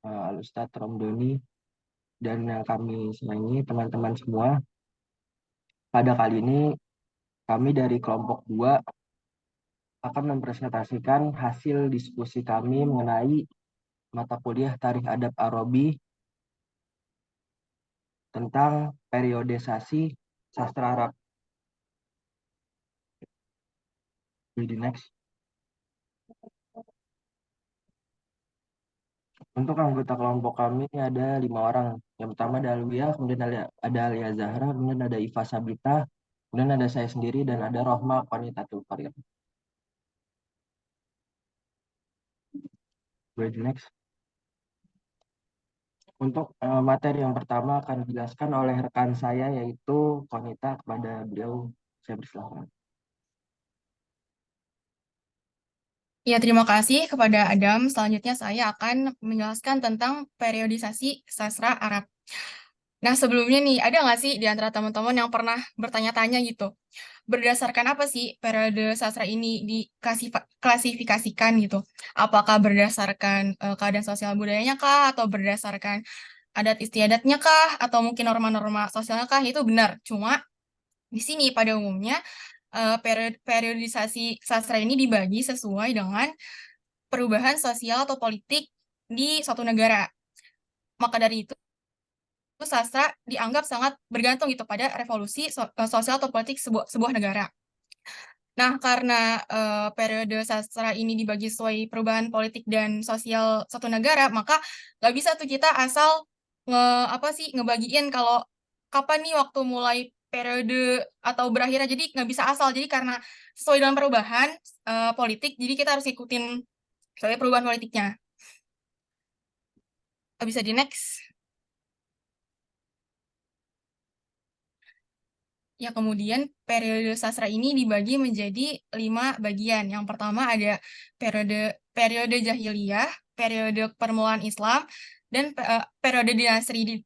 Al-Ustadz Romdoni, dan yang kami sayangi teman-teman semua. Pada kali ini kami dari kelompok 2 akan mempresentasikan hasil diskusi kami mengenai mata kuliah Tarikh Adab Arabi tentang periodisasi sastra Arab. Jadi next. Untuk anggota kelompok kami ada 5 orang. Yang pertama ada Alwia, kemudian ada Alia Zahra, kemudian ada Iva Sabita, kemudian ada saya sendiri, dan ada Rohma Qanitatul Farid. Jadi next. Untuk materi yang pertama akan dijelaskan oleh rekan saya yaitu Konita. Kepada beliau saya persilahkan. Ya, terima kasih kepada Adam. Selanjutnya saya akan menjelaskan tentang periodisasi sastra Arab. Nah, sebelumnya nih, ada nggak sih di antara teman-teman yang pernah bertanya-tanya gitu, berdasarkan apa sih periode sastra ini diklasifikasikan gitu? Apakah berdasarkan keadaan sosial budayanya kah, atau berdasarkan adat istiadatnya kah, atau mungkin norma-norma sosialnya kah? Itu benar. Cuma di sini pada umumnya periodisasi sastra ini dibagi sesuai dengan perubahan sosial atau politik di suatu negara. Maka dari itu, sastra dianggap sangat bergantung gitu pada revolusi sosial atau politik sebuah negara. Nah, karena periode sastra ini dibagi sesuai perubahan politik dan sosial suatu negara, maka nggak bisa tuh kita asal ngebagiin kalau kapan nih waktu mulai periode atau berakhirnya. Jadi nggak bisa asal. Jadi karena sesuai dengan perubahan politik, jadi kita harus ikutin sesuai perubahan politiknya. Bisa di next. Ya, kemudian periode sastra ini dibagi menjadi 5 bagian. Yang pertama ada periode periode Jahiliyah, periode permulaan Islam, dan periode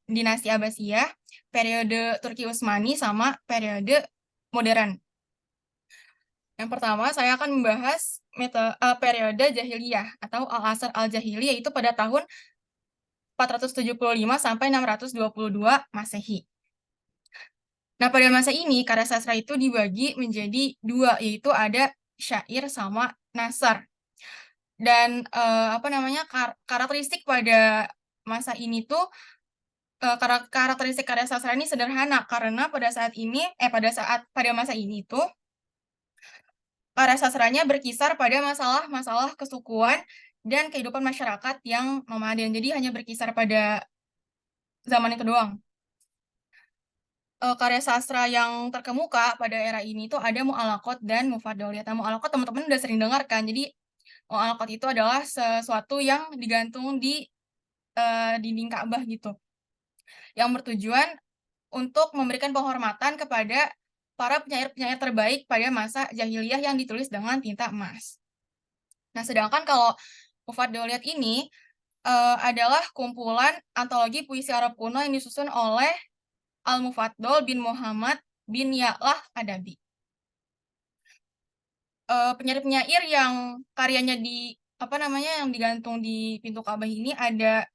dinasti Abbasiyah, periode Turki Utsmani, sama periode modern. Yang pertama, saya akan membahas periode Jahiliyah atau Al-Asr Al-Jahili, yaitu pada tahun 475 sampai 622 Masehi. Nah, pada masa ini, karya sastra itu dibagi menjadi 2, yaitu ada syair sama nasar. Dan karakteristik pada masa ini tuh, karakteristik karya sastra ini sederhana, karena pada masa ini tuh, karya sastranya berkisar pada masalah-masalah kesukuan dan kehidupan masyarakat yang nomaden. Jadi hanya berkisar pada zaman itu doang. Karya sastra yang terkemuka pada era ini tuh ada Mu'allaqat dan Mufaddalat. Nah, Mu'allaqat teman-teman udah sering dengar kan. Jadi Mu'allaqat itu adalah sesuatu yang digantung di dinding Ka'bah gitu, yang bertujuan untuk memberikan penghormatan kepada para penyair-penyair terbaik pada masa jahiliyah yang ditulis dengan tinta emas. Nah, sedangkan kalau Mufaddalat ini adalah kumpulan antologi puisi Arab kuno yang disusun oleh Al-Mufaddal bin Muhammad bin Ya'lah Adabi. Penyair-penyair yang karyanya yang digantung di pintu Ka'bah ini ada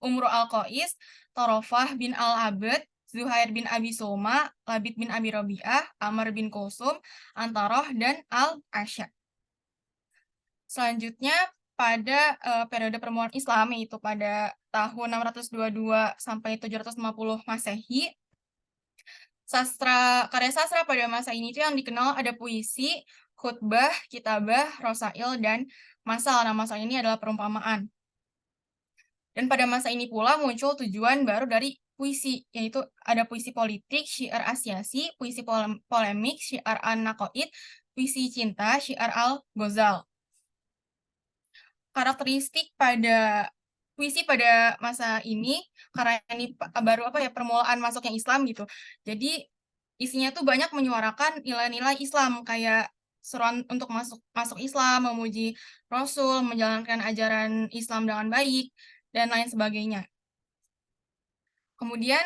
Umru Al-Qais, Tarofah bin Al-Abad, Zuhair bin Abi Soma, Labid bin Abi Rabi'ah, Amr bin Kulsum, Antaroh, dan Al-Asya. Selanjutnya pada periode permulaan Islam, yaitu pada tahun 622 sampai 750 Masehi, karya sastra pada masa ini tuh yang dikenal ada puisi, khutbah, kitabah, rosail, dan masal. Nah, masal ini adalah perumpamaan. Dan pada masa ini pula muncul tujuan baru dari puisi, yaitu ada puisi politik, syiar asyasi, puisi polemik, syiar an-naqaid, puisi cinta, syiar al-ghazal. Karakteristik pada puisi pada masa ini, karena ini baru permulaan masuknya Islam gitu. Jadi isinya tuh banyak menyuarakan nilai-nilai Islam, kayak seruan untuk masuk Islam, memuji Rasul, menjalankan ajaran Islam dengan baik, dan lain sebagainya. Kemudian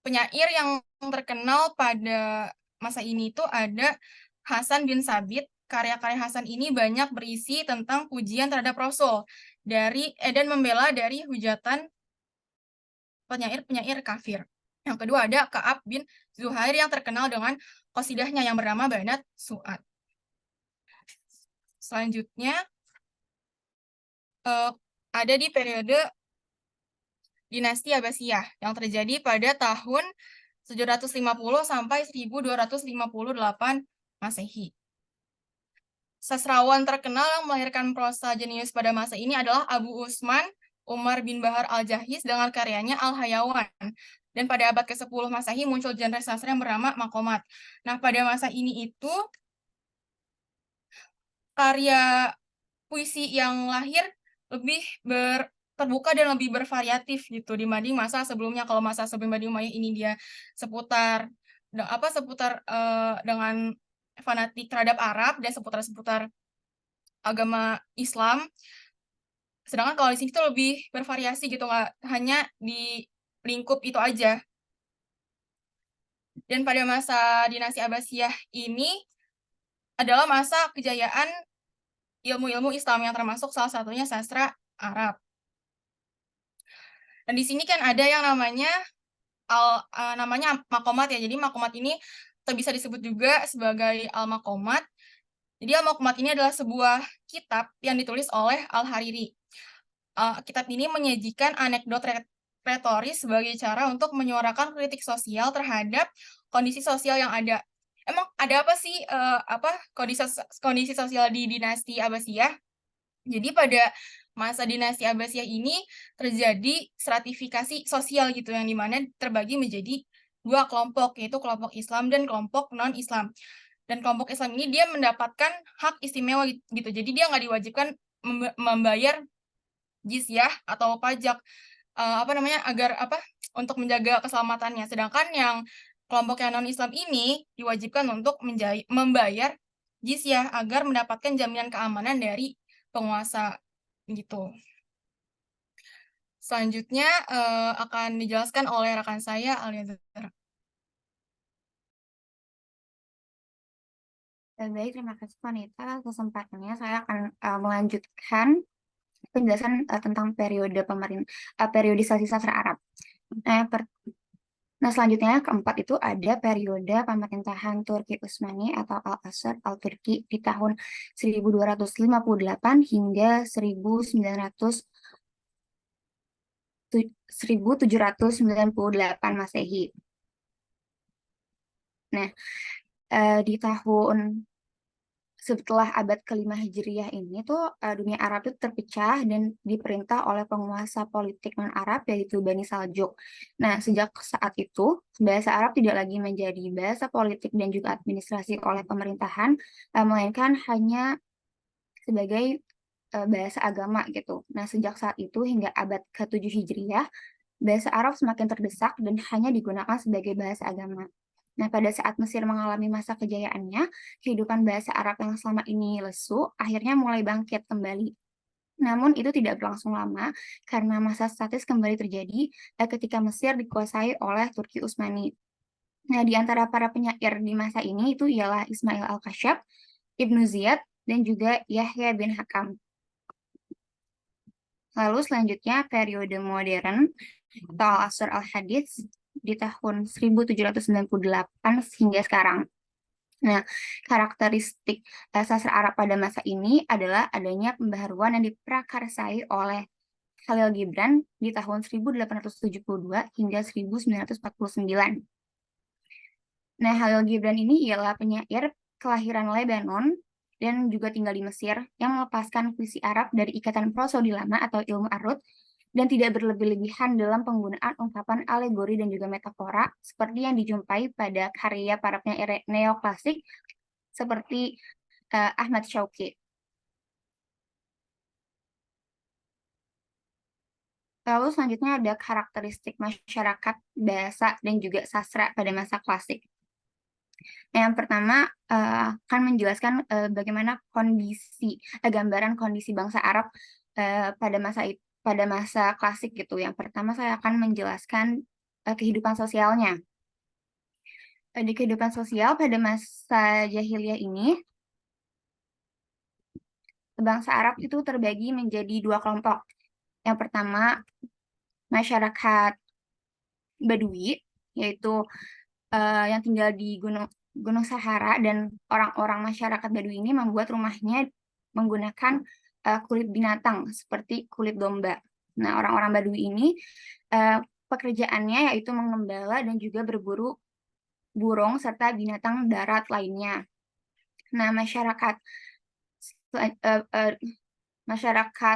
penyair yang terkenal pada masa ini tuh ada Hasan bin Sabit, karya-karya Hasan ini banyak berisi tentang pujian terhadap Rasul dan membela dari hujatan penyair-penyair kafir. Yang kedua ada Ka'ab bin Zuhair yang terkenal dengan qasidahnya yang bernama Banat Su'ad. Selanjutnya ada di periode dinasti Abbasiyah yang terjadi pada tahun 750 sampai 1258 Masehi. Sastrawan terkenal yang melahirkan prosa jenius pada masa ini adalah Abu Usman Umar bin Bahar al-Jahiz dengan karyanya Al-Hayawan. Dan pada abad ke-10 Masehi muncul genre sastra yang bernama Makomat. Nah, pada masa ini itu karya puisi yang lahir lebih terbuka dan lebih bervariatif gitu dibanding masa sebelumnya. Kalau masa sebelum Bani Umayyah ini dia seputar dengan fanatik terhadap Arab dan seputar agama Islam. Sedangkan kalau di sini tuh lebih bervariasi gitu, nggak hanya di lingkup itu aja. Dan pada masa dinasti Abbasiyah ini adalah masa kejayaan ilmu-ilmu Islam yang termasuk salah satunya sastra Arab. Dan di sini kan ada yang namanya Makomat ya. Jadi Makomat ini bisa disebut juga sebagai Al-Makomat. Jadi Al-Makomat ini adalah sebuah kitab yang ditulis oleh Al-Hariri. Kitab ini menyajikan anekdot retoris sebagai cara untuk menyuarakan kritik sosial terhadap kondisi sosial yang ada. Emang ada apa sih kondisi sosial di dinasti Abbasiyah? Jadi pada masa dinasti Abbasiyah ini terjadi stratifikasi sosial gitu yang dimana terbagi menjadi dua kelompok, yaitu kelompok Islam dan kelompok non-Islam. Dan kelompok Islam ini dia mendapatkan hak istimewa gitu. Jadi dia nggak diwajibkan membayar jizyah atau pajak agar untuk menjaga keselamatannya. Sedangkan yang kelompok yang non-Islam ini diwajibkan untuk membayar jizyah agar mendapatkan jaminan keamanan dari penguasa gitu. Selanjutnya akan dijelaskan oleh rekan saya Aliazar. Baik, terima kasih Vanita. Kesempatannya saya akan melanjutkan penjelasan tentang periodisasi sastra Arab. Nah, selanjutnya keempat itu ada periode pemerintahan Turki Utsmani atau Al-Asr Al-Turki di tahun 1258 hingga 1798 Masehi. Nah, di tahun setelah abad kelima Hijriyah ini tuh dunia Arab itu terpecah dan diperintah oleh penguasa politik non-Arab yaitu Bani Saljuk. Nah, sejak saat itu bahasa Arab tidak lagi menjadi bahasa politik dan juga administrasi oleh pemerintahan, melainkan hanya sebagai bahasa agama gitu. Nah, sejak saat itu hingga abad ke-7 Hijriyah, bahasa Arab semakin terdesak dan hanya digunakan sebagai bahasa agama. Nah, pada saat Mesir mengalami masa kejayaannya, kehidupan bahasa Arab yang selama ini lesu akhirnya mulai bangkit kembali. Namun itu tidak berlangsung lama karena masa statis kembali terjadi ketika Mesir dikuasai oleh Turki Utsmani. Nah, di antara para penyair di masa ini itu ialah Ismail Al-Kashaf, Ibnu Ziyad, dan juga Yahya bin Hakam. Lalu selanjutnya periode modern atau Al-Asr Al-Hadits di tahun 1798 hingga sekarang. Nah, karakteristik sastra Arab pada masa ini adalah adanya pembaharuan yang diprakarsai oleh Khalil Gibran di tahun 1872 hingga 1949. Nah, Khalil Gibran ini ialah penyair kelahiran Lebanon dan juga tinggal di Mesir yang melepaskan puisi Arab dari ikatan prosodi lama atau ilmu arut dan tidak berlebih-lebihan dalam penggunaan ungkapan alegori dan juga metafora seperti yang dijumpai pada karya para penyair neoklasik seperti Ahmad Syauqi. Lalu selanjutnya ada karakteristik masyarakat, bahasa, dan juga sastra pada masa klasik. Yang pertama akan menjelaskan bagaimana gambaran kondisi bangsa Arab pada masa klasik gitu. Yang pertama saya akan menjelaskan kehidupan sosialnya. Di kehidupan sosial pada masa jahiliyah ini, bangsa Arab itu terbagi menjadi dua kelompok. Yang pertama, masyarakat Badui, yaitu yang tinggal di Gunung Sahara, dan orang-orang masyarakat Badui ini membuat rumahnya menggunakan kulit binatang seperti kulit domba. Nah, orang-orang Badui ini pekerjaannya yaitu mengembala dan juga berburu burung serta binatang darat lainnya. Nah, masyarakat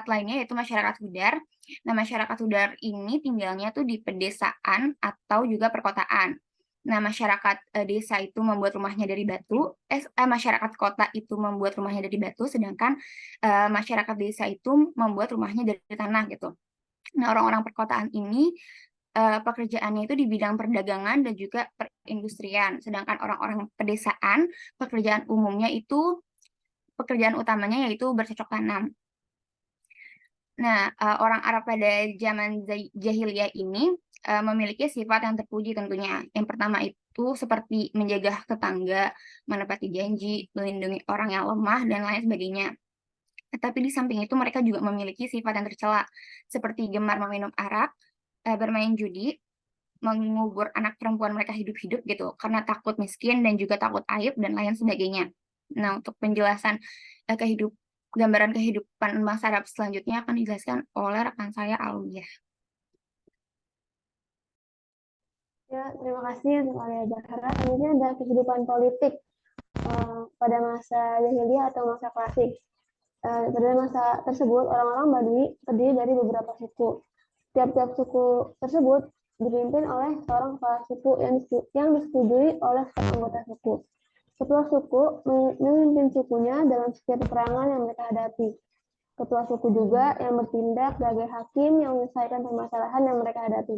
lainnya yaitu masyarakat Hudar. Nah, masyarakat Hudar ini tinggalnya tuh di pedesaan atau juga perkotaan. Nah, masyarakat desa itu membuat rumahnya dari batu, masyarakat kota itu membuat rumahnya dari batu, sedangkan masyarakat desa itu membuat rumahnya dari tanah gitu. Nah, orang-orang perkotaan ini pekerjaannya itu di bidang perdagangan dan juga perindustrian, sedangkan orang-orang pedesaan pekerjaan utamanya yaitu bercocok tanam. Nah, orang Arab pada zaman jahiliyah ini memiliki sifat yang terpuji tentunya. Yang pertama itu seperti menjaga tetangga, menepati janji, melindungi orang yang lemah, dan lain sebagainya. Tetapi di samping itu mereka juga memiliki sifat yang tercela, seperti gemar meminum arak, bermain judi, mengubur anak perempuan mereka hidup-hidup gitu, karena takut miskin dan juga takut aib dan lain sebagainya. Nah, untuk penjelasan gambaran kehidupan bangsa Arab selanjutnya akan dijelaskan oleh rekan saya Alwiyah. Ya, terima kasih untuk Alia Zahra. Selanjutnya ada kehidupan politik pada masa jahiliyah atau masa klasik. Pada masa tersebut, orang-orang Badui terdiri dari beberapa suku. Tiap-tiap suku tersebut dipimpin oleh seorang kepala suku yang disetujui oleh setiap anggota suku. Ketua suku memimpin sukunya dalam setiap peperangan yang mereka hadapi. Ketua suku juga yang bertindak sebagai hakim yang menyelesaikan permasalahan yang mereka hadapi.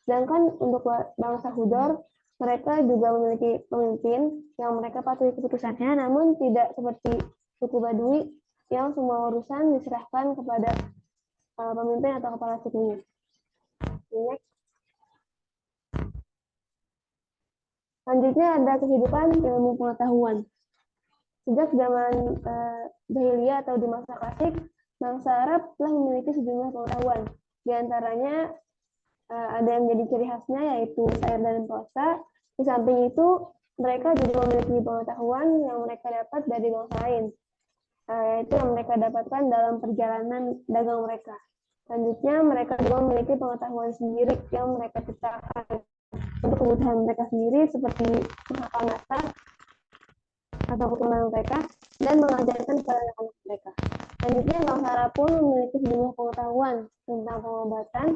Sedangkan untuk bangsa Hudor, mereka juga memiliki pemimpin yang mereka patuhi keputusannya, namun tidak seperti suku Badui yang semua urusan diserahkan kepada pemimpin atau kepala sukunya. Selanjutnya ada kehidupan ilmu pengetahuan. Sejak zaman jahiliyah atau di masa klasik, bangsa Arab telah memiliki sejumlah pengetahuan. Di antaranya ada yang menjadi ciri khasnya yaitu syair dan prosa. Di samping itu, mereka juga memiliki pengetahuan yang mereka dapat dari bangsa lain, yaitu yang mereka dapatkan dalam perjalanan dagang mereka. Selanjutnya, mereka juga memiliki pengetahuan sendiri yang mereka ciptakan untuk kebutuhan mereka sendiri, seperti menghafal naskah atau keturunan mereka dan mengajarkan kepada anak-anak mereka. Selanjutnya, bangsa Arab pun memiliki sejumlah pengetahuan tentang pengobatan.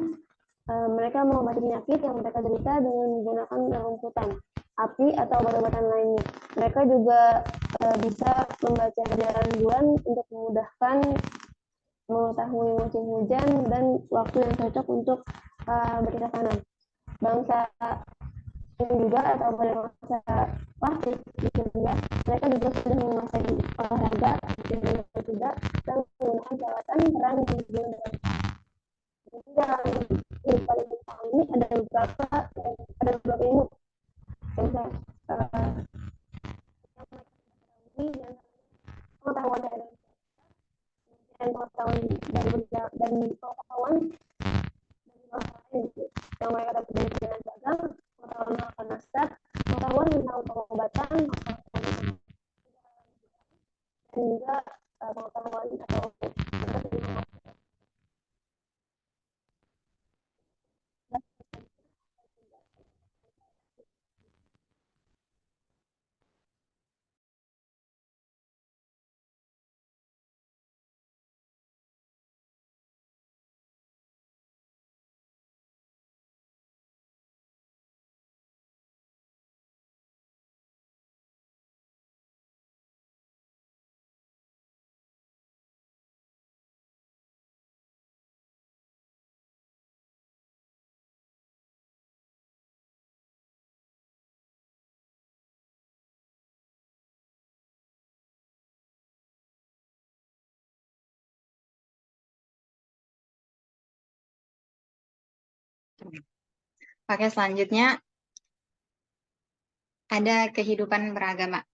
Mereka mengobati penyakit yang mereka derita dengan menggunakan rumputan, api, atau obat-obatan lainnya. Mereka juga bisa membaca perjalanan bulan untuk memudahkan mengetahui musim hujan dan waktu yang cocok untuk bercocok tanam. Bangsa ini juga atau pada masa klasik di India, mereka juga sudah menguasai olahraga juga dan menggunakan peralatan perang yang digunakan. Dalam kehidupan ini ada beberapa ilmu yang bisa pengetahuan dari pengetahuan dari pengetahuan yang mereka dapat dari perjalanan dagang, pengetahuan menghafal naskah, pengetahuan tentang pengobatan, dan juga pengetahuan atau Oke, selanjutnya ada kehidupan beragama.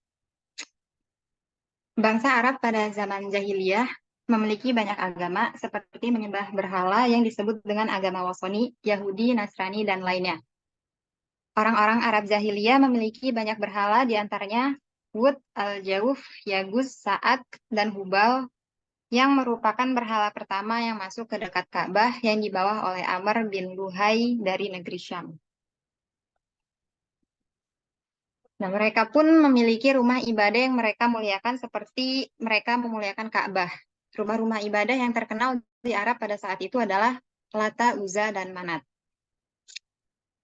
Bangsa Arab pada zaman jahiliyah memiliki banyak agama seperti menyembah berhala yang disebut dengan agama Wasoni, Yahudi, Nasrani, dan lainnya. Orang-orang Arab jahiliyah memiliki banyak berhala, diantaranya Wud, Al-Jawf, Yagus, Sa'ad, dan Hubal, yang merupakan berhala pertama yang masuk ke dekat Ka'bah yang dibawa oleh Amr bin Luhai dari negeri Syam. Nah, mereka pun memiliki rumah ibadah yang mereka muliakan seperti mereka memuliakan Ka'bah. Rumah-rumah ibadah yang terkenal di Arab pada saat itu adalah Lata, Uzza, dan Manat.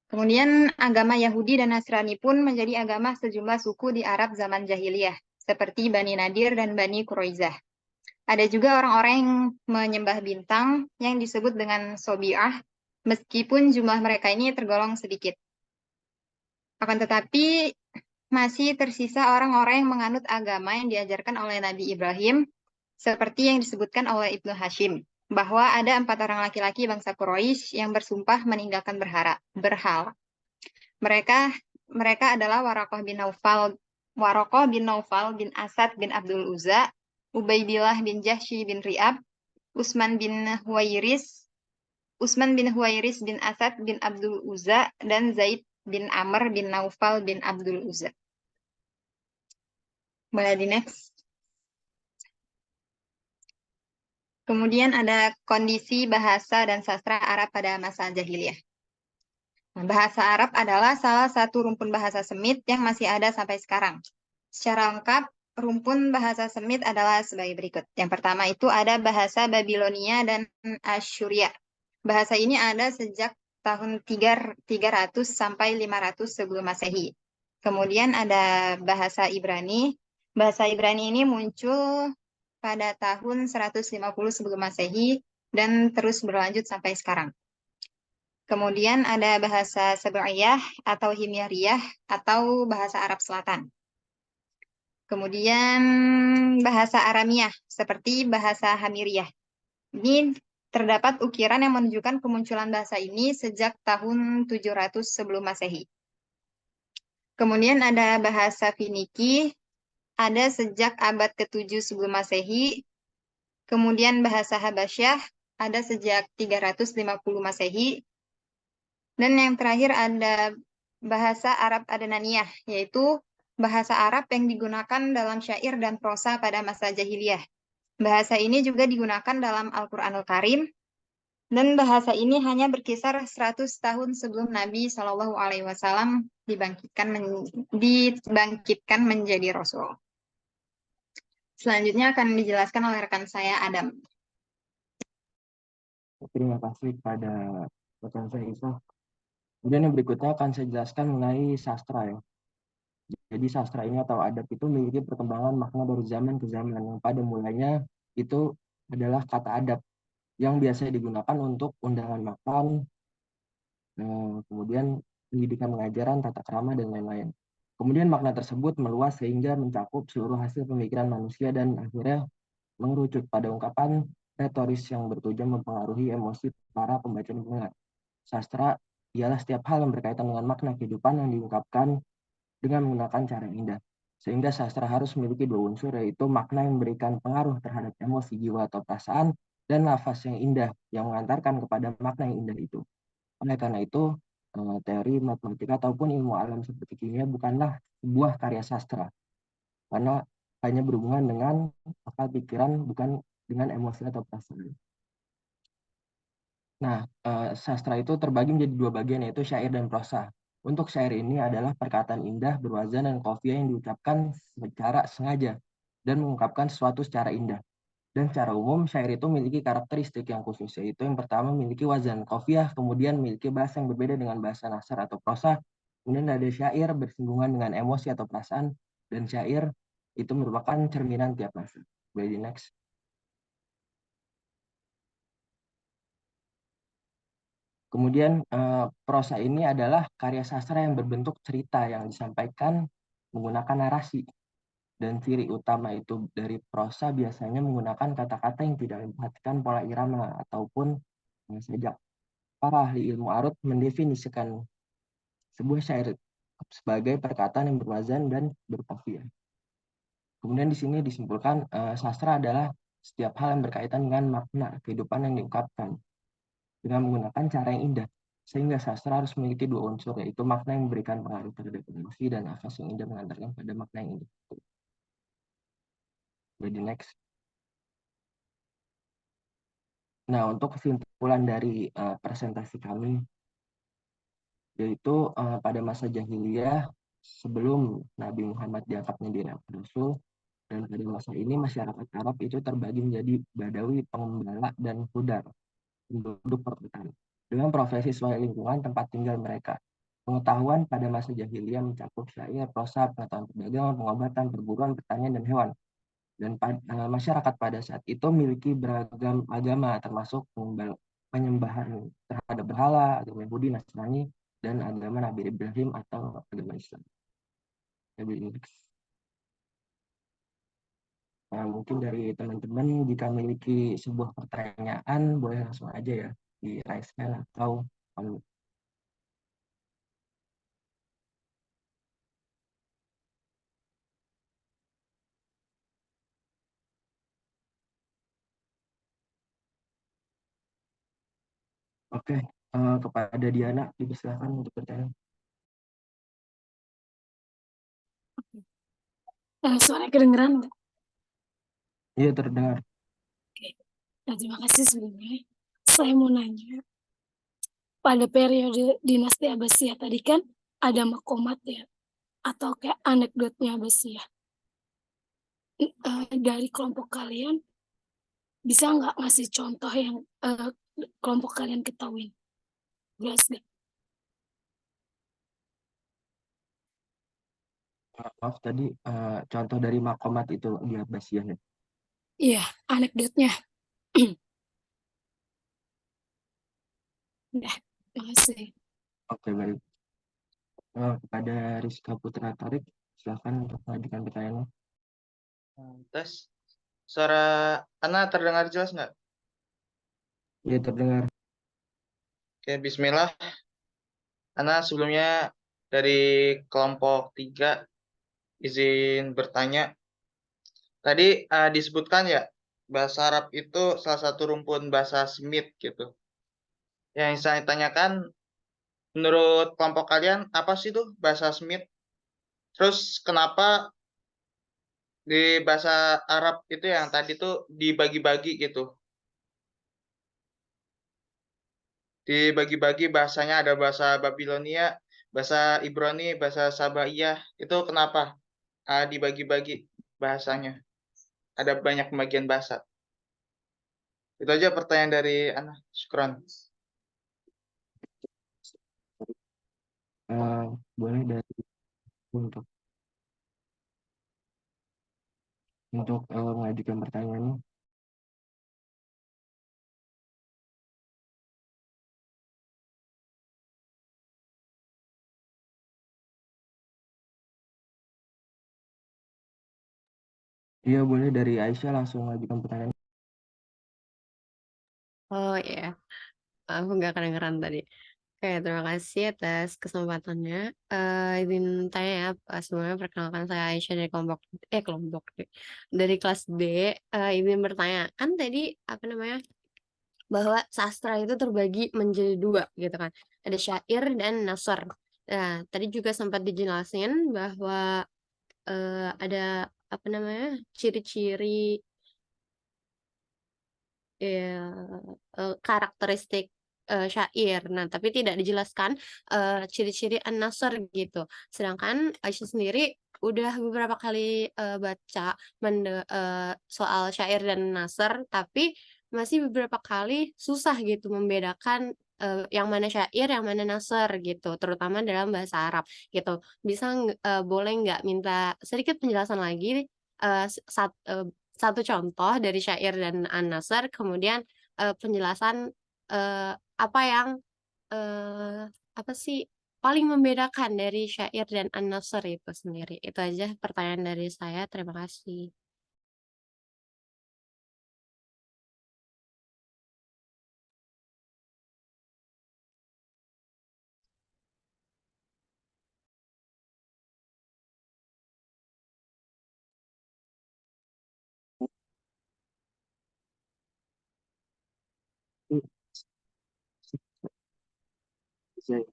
Kemudian agama Yahudi dan Nasrani pun menjadi agama sejumlah suku di Arab zaman jahiliyah, seperti Bani Nadir dan Bani Quraizah. Ada juga orang-orang yang menyembah bintang yang disebut dengan Sobi'ah, meskipun jumlah mereka ini tergolong sedikit. Akan tetapi, masih tersisa orang-orang yang menganut agama yang diajarkan oleh Nabi Ibrahim, seperti yang disebutkan oleh Ibnu Hashim, bahwa ada 4 orang laki-laki bangsa Quraisy yang bersumpah meninggalkan berhala. Mereka adalah Warokoh bin Naufal bin Asad bin Abdul Uzza, Ubaidillah bin Jahsy bin Ri'ab, Utsman bin Huwairis bin Asad bin Abdul Uzza, dan Zaid bin Amr bin Naufal bin Abdul Uzza. Boleh di next. Kemudian ada kondisi bahasa dan sastra Arab pada masa jahiliyah. Nah, bahasa Arab adalah salah satu rumpun bahasa Semit yang masih ada sampai sekarang. Secara lengkap, rumpun bahasa Semit adalah sebagai berikut. Yang pertama itu ada bahasa Babilonia dan Asyuria. Bahasa ini ada sejak tahun 300 sampai 500 sebelum Masehi. Kemudian ada bahasa Ibrani. Bahasa Ibrani ini muncul pada tahun 150 sebelum Masehi dan terus berlanjut sampai sekarang. Kemudian ada bahasa Sabaiyah atau Himyariyah atau bahasa Arab Selatan. Kemudian bahasa Aramiyah seperti bahasa Hamiriyah. Ini terdapat ukiran yang menunjukkan kemunculan bahasa ini sejak tahun 700 sebelum Masehi. Kemudian ada bahasa Finiki, ada sejak abad ke-7 sebelum Masehi. Kemudian bahasa Habasyah ada sejak 350 Masehi. Dan yang terakhir ada bahasa Arab Adnaniyah, yaitu bahasa Arab yang digunakan dalam syair dan prosa pada masa jahiliyah. Bahasa ini juga digunakan dalam Al-Qur'anul Karim, dan bahasa ini hanya berkisar 100 tahun sebelum Nabi SAW dibangkitkan menjadi Rasul. Selanjutnya akan dijelaskan oleh rekan saya, Adam. Terima kasih kepada rekan saya Isa. Kemudian yang berikutnya akan saya jelaskan mengenai sastra ya. Jadi sastra ini atau adab itu memiliki perkembangan makna dari zaman ke zaman, yang pada mulanya itu adalah kata adab yang biasa digunakan untuk undangan makan, kemudian pendidikan pengajaran, tata krama, dan lain-lain. Kemudian makna tersebut meluas sehingga mencakup seluruh hasil pemikiran manusia dan akhirnya mengerucut pada ungkapan retoris yang bertujuan mempengaruhi emosi para pembaca dan pendengar. Sastra ialah setiap hal yang berkaitan dengan makna kehidupan yang diungkapkan dengan menggunakan cara yang indah. Sehingga sastra harus memiliki 2 unsur, yaitu makna yang memberikan pengaruh terhadap emosi jiwa atau perasaan, dan lafaz yang indah yang mengantarkan kepada makna yang indah itu. Oleh karena itu, teori matematika ataupun ilmu alam seperti kimia bukanlah sebuah karya sastra, karena hanya berhubungan dengan akal pikiran, bukan dengan emosi atau perasaan. Nah, sastra itu terbagi menjadi 2 bagian, yaitu syair dan prosa. Untuk syair ini adalah perkataan indah, berwazan, dan qafiyyah yang diucapkan secara sengaja dan mengungkapkan sesuatu secara indah. Dan secara umum, syair itu memiliki karakteristik yang khusus, yaitu yang pertama memiliki wazan qafiyyah, kemudian memiliki bahasa yang berbeda dengan bahasa nasar atau prosa. Kemudian ada syair bersinggungan dengan emosi atau perasaan, dan syair itu merupakan cerminan tiap bahasa. Boleh di next. Kemudian prosa ini adalah karya sastra yang berbentuk cerita yang disampaikan menggunakan narasi. Dan ciri utama itu dari prosa biasanya menggunakan kata-kata yang tidak memperhatikan pola irama ataupun sajak. Para ahli ilmu arut mendefinisikan sebuah syair sebagai perkataan yang berwazan dan berqafiyah. Kemudian di sini disimpulkan sastra adalah setiap hal yang berkaitan dengan makna kehidupan yang diungkapkan dengan menggunakan cara yang indah. Sehingga sastra harus memiliki dua unsur, yaitu makna yang memberikan pengaruh terhadap emosi dan nafas yang indah mengantarkan pada makna yang indah. Jadi next. Nah, untuk kesimpulan dari presentasi kami, yaitu pada masa jahiliyah sebelum Nabi Muhammad diangkat menjadi Rasul, dan pada masa ini masyarakat Arab itu terbagi menjadi Badawi, pengembala, dan Hudar, penduduk perkotaan, dengan profesi sesuai lingkungan tempat tinggal mereka. Pengetahuan pada masa jahiliyah mencakup syair, prosa, pengetahuan perdagangan, pengobatan, perburuan, pertanian, dan hewan. Dan masyarakat pada saat itu memiliki beragam agama, termasuk penyembahan terhadap berhala, agama Yahudi, Nasrani, dan agama Nabi Ibrahim atau agama Islam. Nah, mungkin dari teman-teman jika memiliki sebuah pertanyaan boleh langsung aja ya di raise hand atau oke, kepada Diana dipersilakan untuk bertanya. Suara kedengeran nggak? Iya, terdengar. Oke. Nah, terima kasih sebelumnya. Saya mau nanya, pada periode dinasti Abbasiyah tadi kan ada makomat ya, atau kayak anekdotnya Abbasiyah. Dari kelompok kalian, bisa nggak ngasih contoh yang kelompok kalian ketahui? Jelas nggak? Maaf tadi contoh dari makomat itu di Abbasiyah ya. Iya, anekdotnya. Nah, terima kasih. Oke, baik. Kepada Rizka Putra Tarik, silakan untuk mengajukan pertanyaannya. Tes. Suara Ana terdengar jelas nggak? Iya, terdengar. Oke, bismillah. Ana sebelumnya dari kelompok 3 izin bertanya. Tadi disebutkan ya, bahasa Arab itu salah satu rumpun bahasa Semit gitu. Yang saya tanyakan, menurut kelompok kalian, apa sih tuh bahasa Semit? Terus kenapa di bahasa Arab itu yang tadi tuh dibagi-bagi gitu? Dibagi-bagi bahasanya, ada bahasa Babilonia, bahasa Ibrani, bahasa Sabaiyah. Itu kenapa dibagi-bagi bahasanya? Ada banyak pembagian bahasa. Itu aja pertanyaan dari Ana. Syukran. Boleh dari untuk mengajukan pertanyaannya. Iya, boleh dari Aisyah langsung mengajukan pertanyaan. Oh ya, aku nggak kedengeran tadi. Oke, terima kasih atas kesempatannya. Izin tanya ya, sebelumnya perkenalkan saya Aisyah dari kelompok dari kelas B. Izin bertanya, kan tadi apa namanya bahwa sastra itu terbagi menjadi dua gitu kan, ada syair dan nasr. Nah, tadi juga sempat dijelasin bahwa ada apa namanya ciri-ciri ya, karakteristik syair. Nah, tapi tidak dijelaskan ciri-ciri an-nasr gitu. Sedangkan Aisyah sendiri udah beberapa kali baca soal syair dan nasr, tapi masih beberapa kali susah gitu membedakan yang mana syair, yang mana nasr gitu, terutama dalam bahasa Arab gitu. Boleh nggak minta sedikit penjelasan lagi eh, s- sat, eh, satu contoh dari syair dan an-nasr, kemudian penjelasan apa yang eh, apa sih paling membedakan dari syair dan an-nasr itu sendiri. Itu aja pertanyaan dari saya. Terima kasih. Ariza.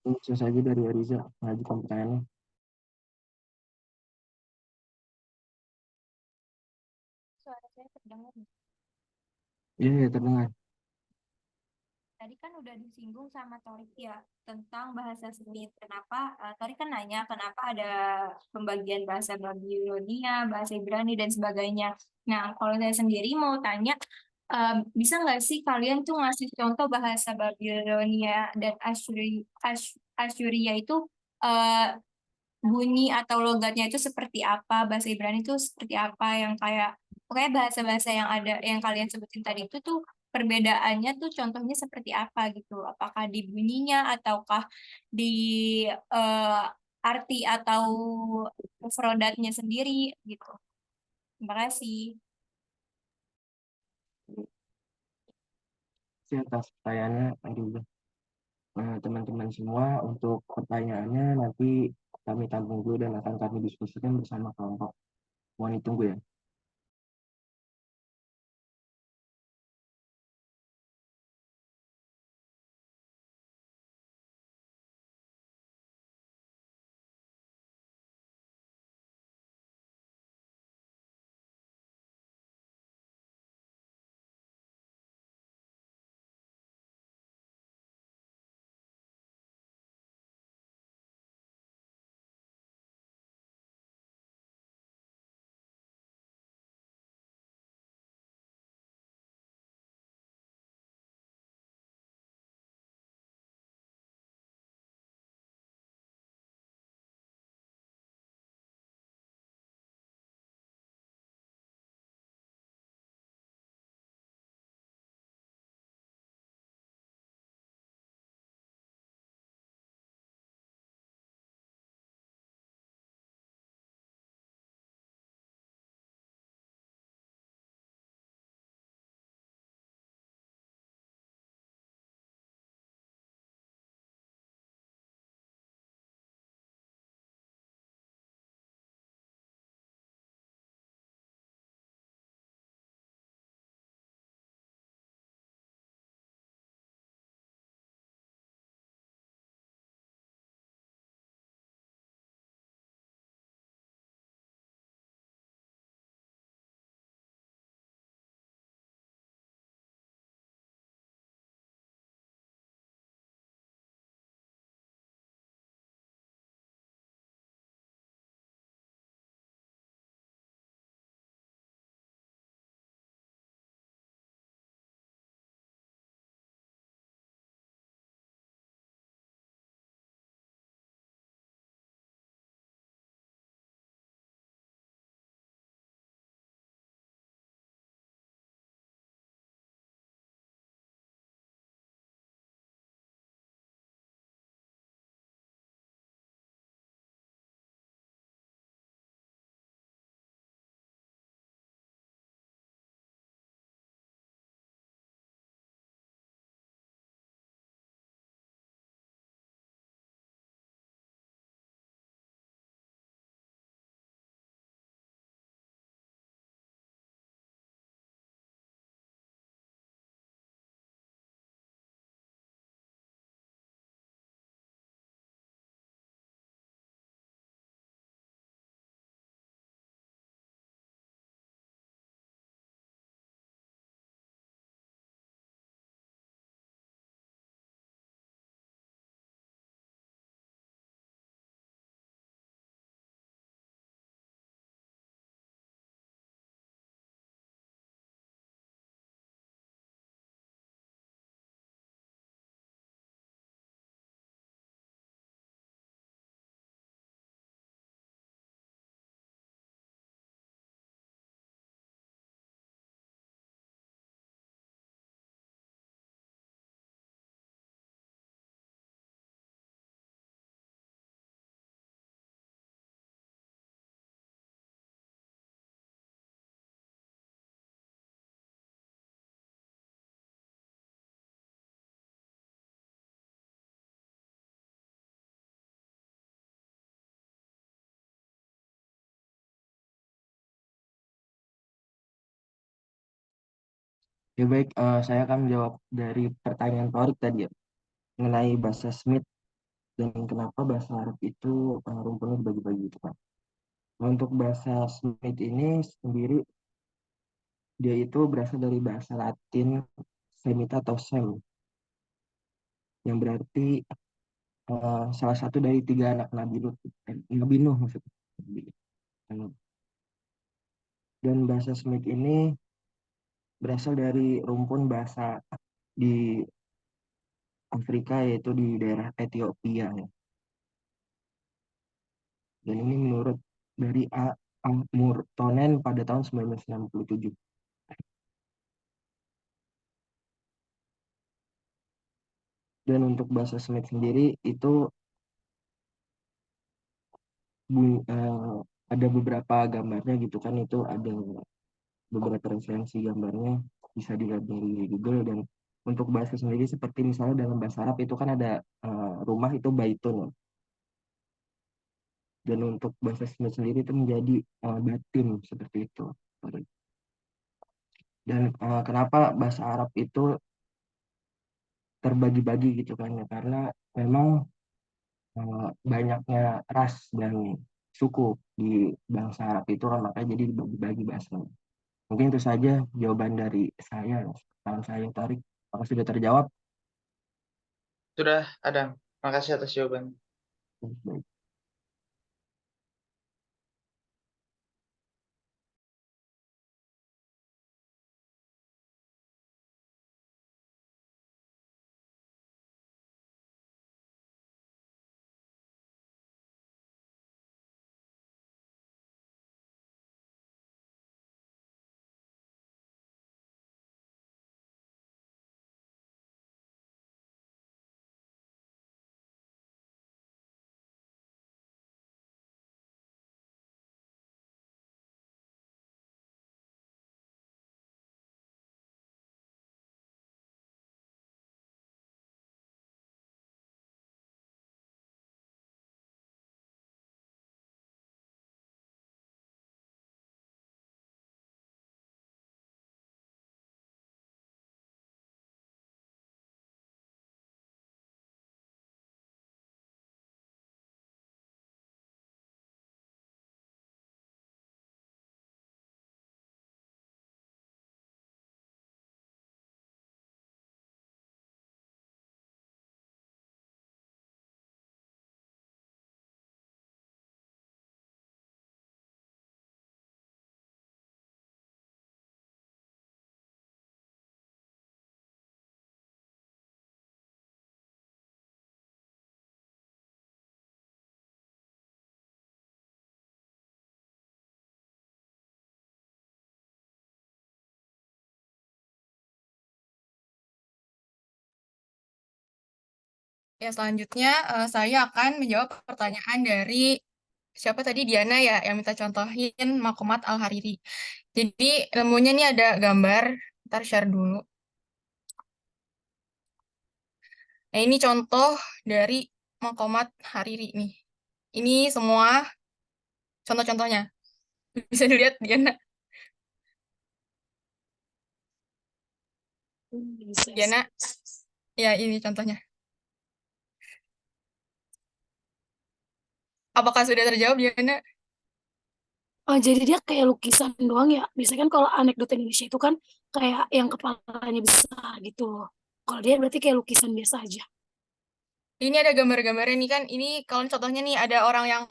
Langsung saja dari Ariza mengajukan pertanyaannya. Suara saya terdengar nih. Iya, ya, terdengar. Tadi kan udah disinggung sama Torik ya tentang bahasa Semit. Kenapa? Torik kan nanya kenapa ada pembagian bahasa Babilonia, bahasa Ibrani dan sebagainya. Nah, kalau saya sendiri mau tanya, bisa nggak sih kalian tuh ngasih contoh bahasa Babilonia dan Assyria itu eh, bunyi atau logatnya itu seperti apa, bahasa Ibrani itu seperti apa yang kayak pokoknya bahasa-bahasa yang ada yang kalian sebutin tadi itu tuh perbedaannya tuh contohnya seperti apa gitu. Apakah di bunyinya ataukah di eh, arti atau mufradatnya sendiri gitu. Terima kasih. Terima kasih atas pertanyaannya, Ariza. Nah, teman-teman semua, untuk pertanyaannya nanti kami tampung dulu dan akan kami diskusikan bersama kelompok. Mohon ditunggu ya. Ya baik, saya akan menjawab dari pertanyaan Torik tadi ya, mengenai bahasa Smith dan kenapa bahasa Arab itu rumpunnya dibagi-bagi gitu kan. Nah, untuk bahasa Smith ini sendiri, dia itu berasal dari bahasa Latin Semita atau Sem, yang berarti salah satu dari tiga anak Nabi Lut, Nabi Nuh maksudnya. Dan bahasa Smith ini berasal dari rumpun bahasa di Afrika, yaitu di daerah Ethiopia ya. Dan ini menurut dari A. Murtonen pada tahun 1967. Dan untuk bahasa Smith sendiri itu ada beberapa gambarnya gitu kan, itu ada beberapa referensi gambarnya, bisa dilihat dari Google. Dan untuk bahasa sendiri seperti misalnya dalam bahasa Arab itu kan ada rumah itu baitun ya. Dan untuk bahasa Smith sendiri itu menjadi batin seperti itu. Dan kenapa bahasa Arab itu terbagi-bagi gitu kan ya, karena memang banyaknya ras dan suku di bangsa Arab itu kan, makanya jadi dibagi-bagi bahasanya. Mungkin itu saja jawaban dari saya. Salam saya Tarik. Apakah sudah terjawab? Sudah, Adam. Makasih atas jawaban. Baik. Ya, selanjutnya saya akan menjawab pertanyaan dari siapa tadi, Diana ya, yang minta contohin Makomat Al-Hariri. Jadi ilmunya nih ada gambar, ntar share dulu. Nah, ini contoh dari Makomat Hariri nih. Ini semua contoh-contohnya. Bisa dilihat Diana. Diana, ya ini contohnya. Apakah sudah terjawab Diana? Oh, jadi dia kayak lukisan doang ya. Biasanya kan kalau anekdot Indonesia itu kan kayak yang kepalanya besar gitu. Kalau dia berarti kayak lukisan biasa aja. Ini ada gambar-gambarnya nih kan. Ini kalau contohnya nih ada orang yang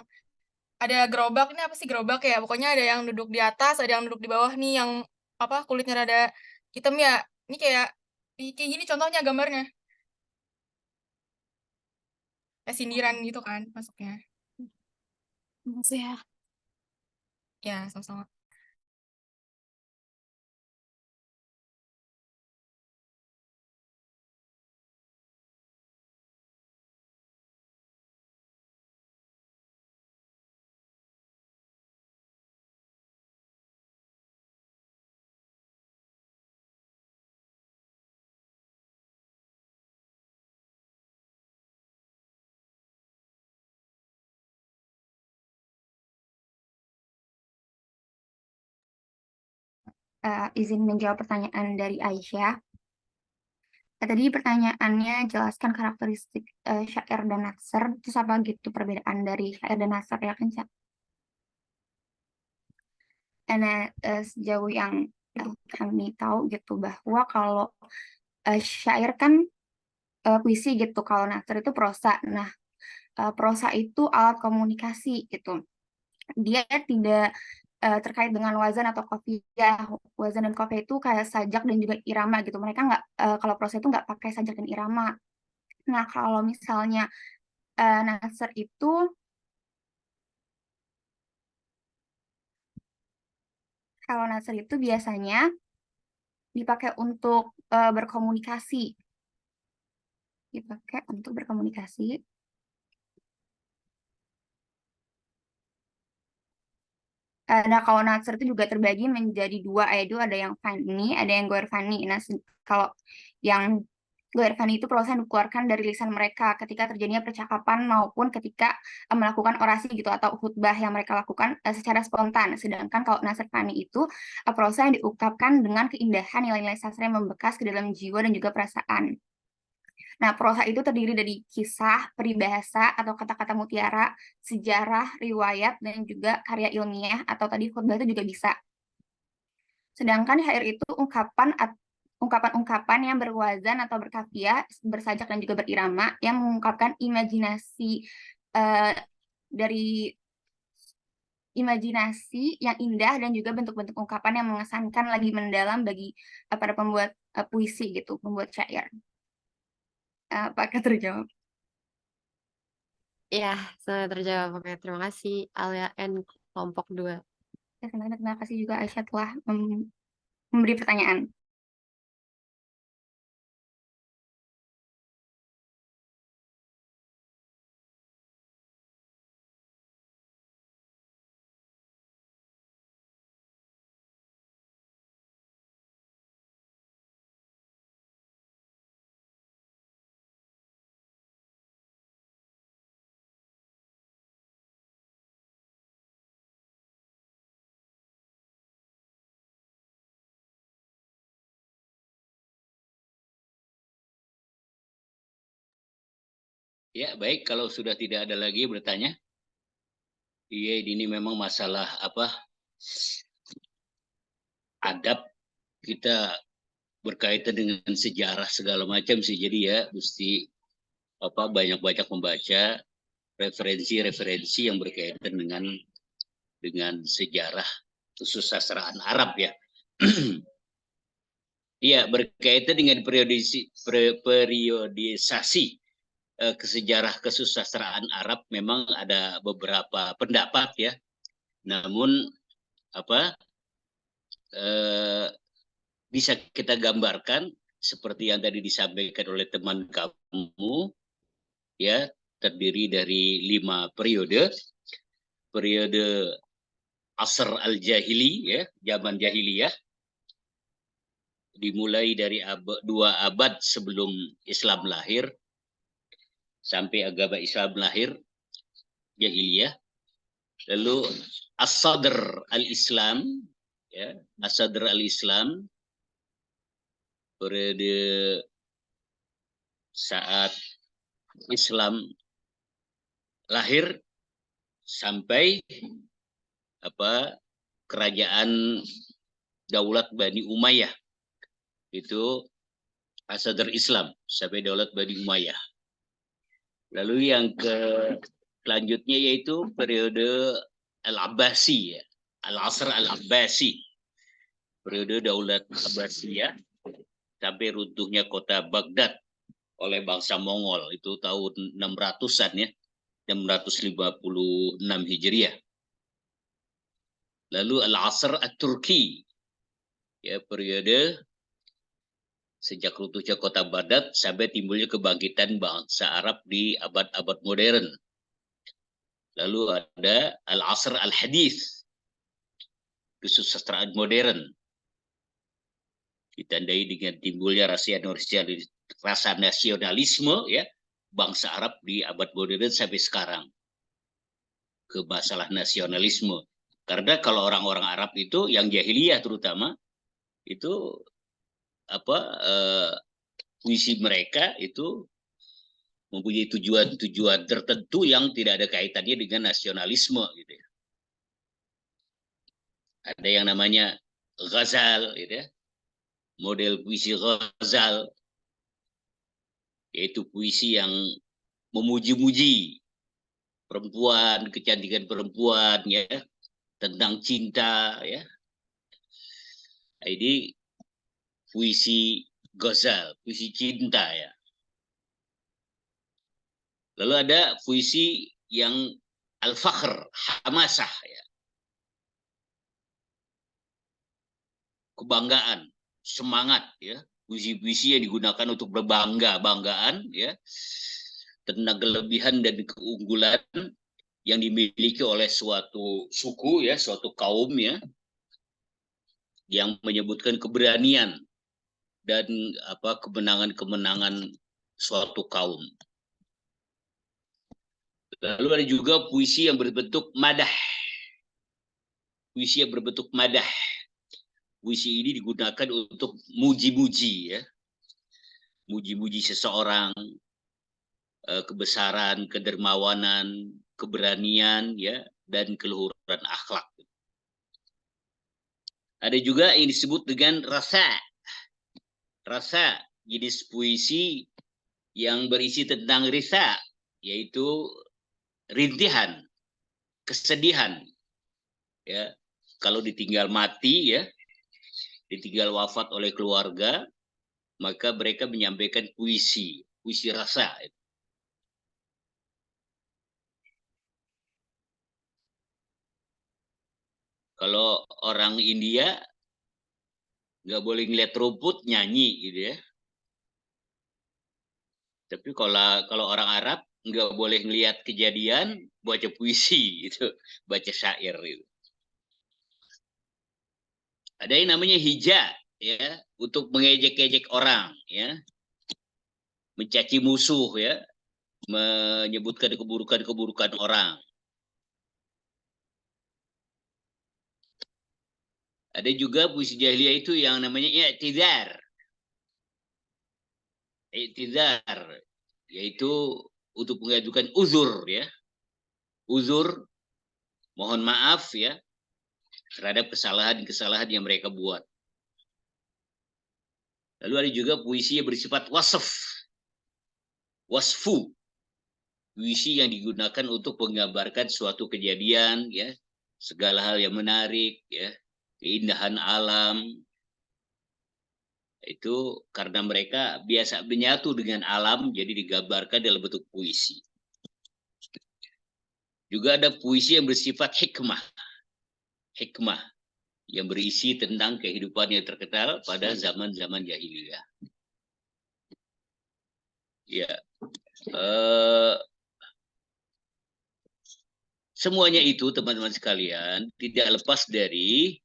ada gerobak. Ini apa sih gerobak ya? Pokoknya ada yang duduk di atas, ada yang duduk di bawah nih yang apa kulitnya rada hitam ya. Ini kayak gini contohnya gambarnya. Kayak sindiran gitu kan masuknya. Maksudnya ya. Ya, sama-sama. izin menjawab pertanyaan dari Aisyah. Tadi pertanyaannya jelaskan karakteristik syair dan nasr. Terus apa gitu perbedaan dari syair dan nasr ya kan, Cak? Karena sejauh yang kami tahu gitu bahwa kalau syair kan puisi gitu, kalau nasr itu prosa. Nah, prosa itu alat komunikasi gitu. Dia tidak terkait dengan wazan atau kafiyah. Wazan dan kafiyah itu kayak sajak dan juga irama gitu. Mereka nggak, kalau prosa itu nggak pakai sajak dan irama. Nah, kalau misalnya nasr itu biasanya dipakai untuk berkomunikasi. Dipakai untuk berkomunikasi. Nah, kalau nasr itu juga terbagi menjadi dua, yaitu ada yang fani, ada yang ghair fani. Nah, kalau yang ghair fani itu prosa yang dikeluarkan dari lisan mereka ketika terjadinya percakapan maupun ketika melakukan orasi gitu atau khutbah yang mereka lakukan secara spontan. Sedangkan kalau nasr fani itu prosa yang diungkapkan dengan keindahan nilai-nilai sastra yang membekas ke dalam jiwa dan juga perasaan. Nah, prosa itu terdiri dari kisah, peribahasa, atau kata-kata mutiara, sejarah, riwayat, dan juga karya ilmiah, atau tadi khutbah itu juga bisa. Sedangkan syair itu ungkapan-ungkapan yang berwazan atau berkafiyah, bersajak dan juga berirama, yang mengungkapkan imajinasi dari imajinasi yang indah dan juga bentuk-bentuk ungkapan yang mengesankan lagi mendalam bagi para pembuat puisi gitu, pembuat syair. Apakah terjawab? Ya, sudah terjawab. Oke, terima kasih Alia N kelompok 2. Ya, terima kasih juga Aisyah telah memberi pertanyaan. Ya, baik, kalau sudah tidak ada lagi bertanya. Iya, ini memang masalah adab kita berkaitan dengan sejarah segala macam sih. Jadi ya mesti banyak-banyak membaca referensi-referensi yang berkaitan dengan sejarah kesusastraan Arab ya. Iya, berkaitan dengan periodisasi kesejarah kesusastraan Arab memang ada beberapa pendapat ya. Namun bisa kita gambarkan seperti yang tadi disampaikan oleh teman kamu ya, terdiri dari 5 periode. Periode Asr al-Jahili ya, zaman jahiliyah, dimulai dari 2 abad sebelum Islam lahir sampai agama Islam lahir, jahiliyah. Lalu As-Sadr al-Islam ya, As-Sadr al-Islam, periode saat Islam lahir sampai kerajaan Daulat Bani Umayyah, itu As-Sadr Islam sampai Daulat Bani Umayyah. Lalu yang selanjutnya yaitu periode Al-Abbasi ya, Al-Asr Al-Abbasi, periode Daulat Abbasiyah sampai runtuhnya kota Baghdad oleh bangsa Mongol, itu tahun 600-an ya, 656 Hijriah. Lalu Al-Asr At-Turki ya, periode sejak runtuhnya kota Baghdad sampai timbulnya kebangkitan bangsa Arab di abad-abad modern. Lalu ada Al-Asr Al-Hadith, kesusastraan modern, ditandai dengan timbulnya rasa nasionalisme ya bangsa Arab di abad modern sampai sekarang, ke masalah nasionalisme. Karena kalau orang-orang Arab itu yang jahiliyah terutama itu puisi mereka itu mempunyai tujuan-tujuan tertentu yang tidak ada kaitannya dengan nasionalisme gitu ya. Ada yang namanya ghazal gitu ya. Model puisi ghazal yaitu puisi yang memuji-muji perempuan, kecantikan perempuan ya, tentang cinta ya. Ini puisi ghazal, puisi cinta ya. Lalu ada puisi yang al-fakhr, hamasah ya. Kebanggaan, semangat ya. Puisi-puisi yang digunakan untuk berbangga-banggaan ya. Tentang kelebihan dan keunggulan yang dimiliki oleh suatu suku ya, suatu kaum ya. Yang menyebutkan keberanian dan kemenangan-kemenangan suatu kaum. Lalu ada juga puisi yang berbentuk madah. Puisi yang berbentuk madah. Puisi ini digunakan untuk muji-muji ya. Muji-muji seseorang, kebesaran, kedermawanan, keberanian ya, dan keluhuran akhlak. Ada juga yang disebut dengan rasa. Rasa, jenis puisi yang berisi tentang risa, yaitu rintihan, kesedihan. Ya, kalau ditinggal mati ya, ditinggal wafat oleh keluarga, maka mereka menyampaikan puisi, puisi rasa. Kalau orang India nggak boleh ngeliat rumput, nyanyi gitu ya. Tapi kalau orang Arab nggak boleh ngeliat kejadian, baca puisi gitu, baca syair gitu. Ada yang namanya hija ya, untuk mengejek-ejek orang ya, mencaci musuh ya, menyebutkan keburukan-keburukan orang. Ada juga puisi jahiliyah itu yang namanya i'tidar. I'tidar yaitu untuk mengajukan uzur ya. Uzur, mohon maaf ya terhadap kesalahan-kesalahan yang mereka buat. Lalu ada juga puisi yang bersifat wasf. Wasfu. Puisi yang digunakan untuk menggambarkan suatu kejadian ya, segala hal yang menarik ya, keindahan alam. Itu karena mereka biasa menyatu dengan alam, jadi digambarkan dalam bentuk puisi. Juga ada puisi yang bersifat hikmah. Hikmah yang berisi tentang kehidupan yang terkenal pada zaman-zaman jahiliyah. Ya, semuanya itu teman-teman sekalian tidak lepas dari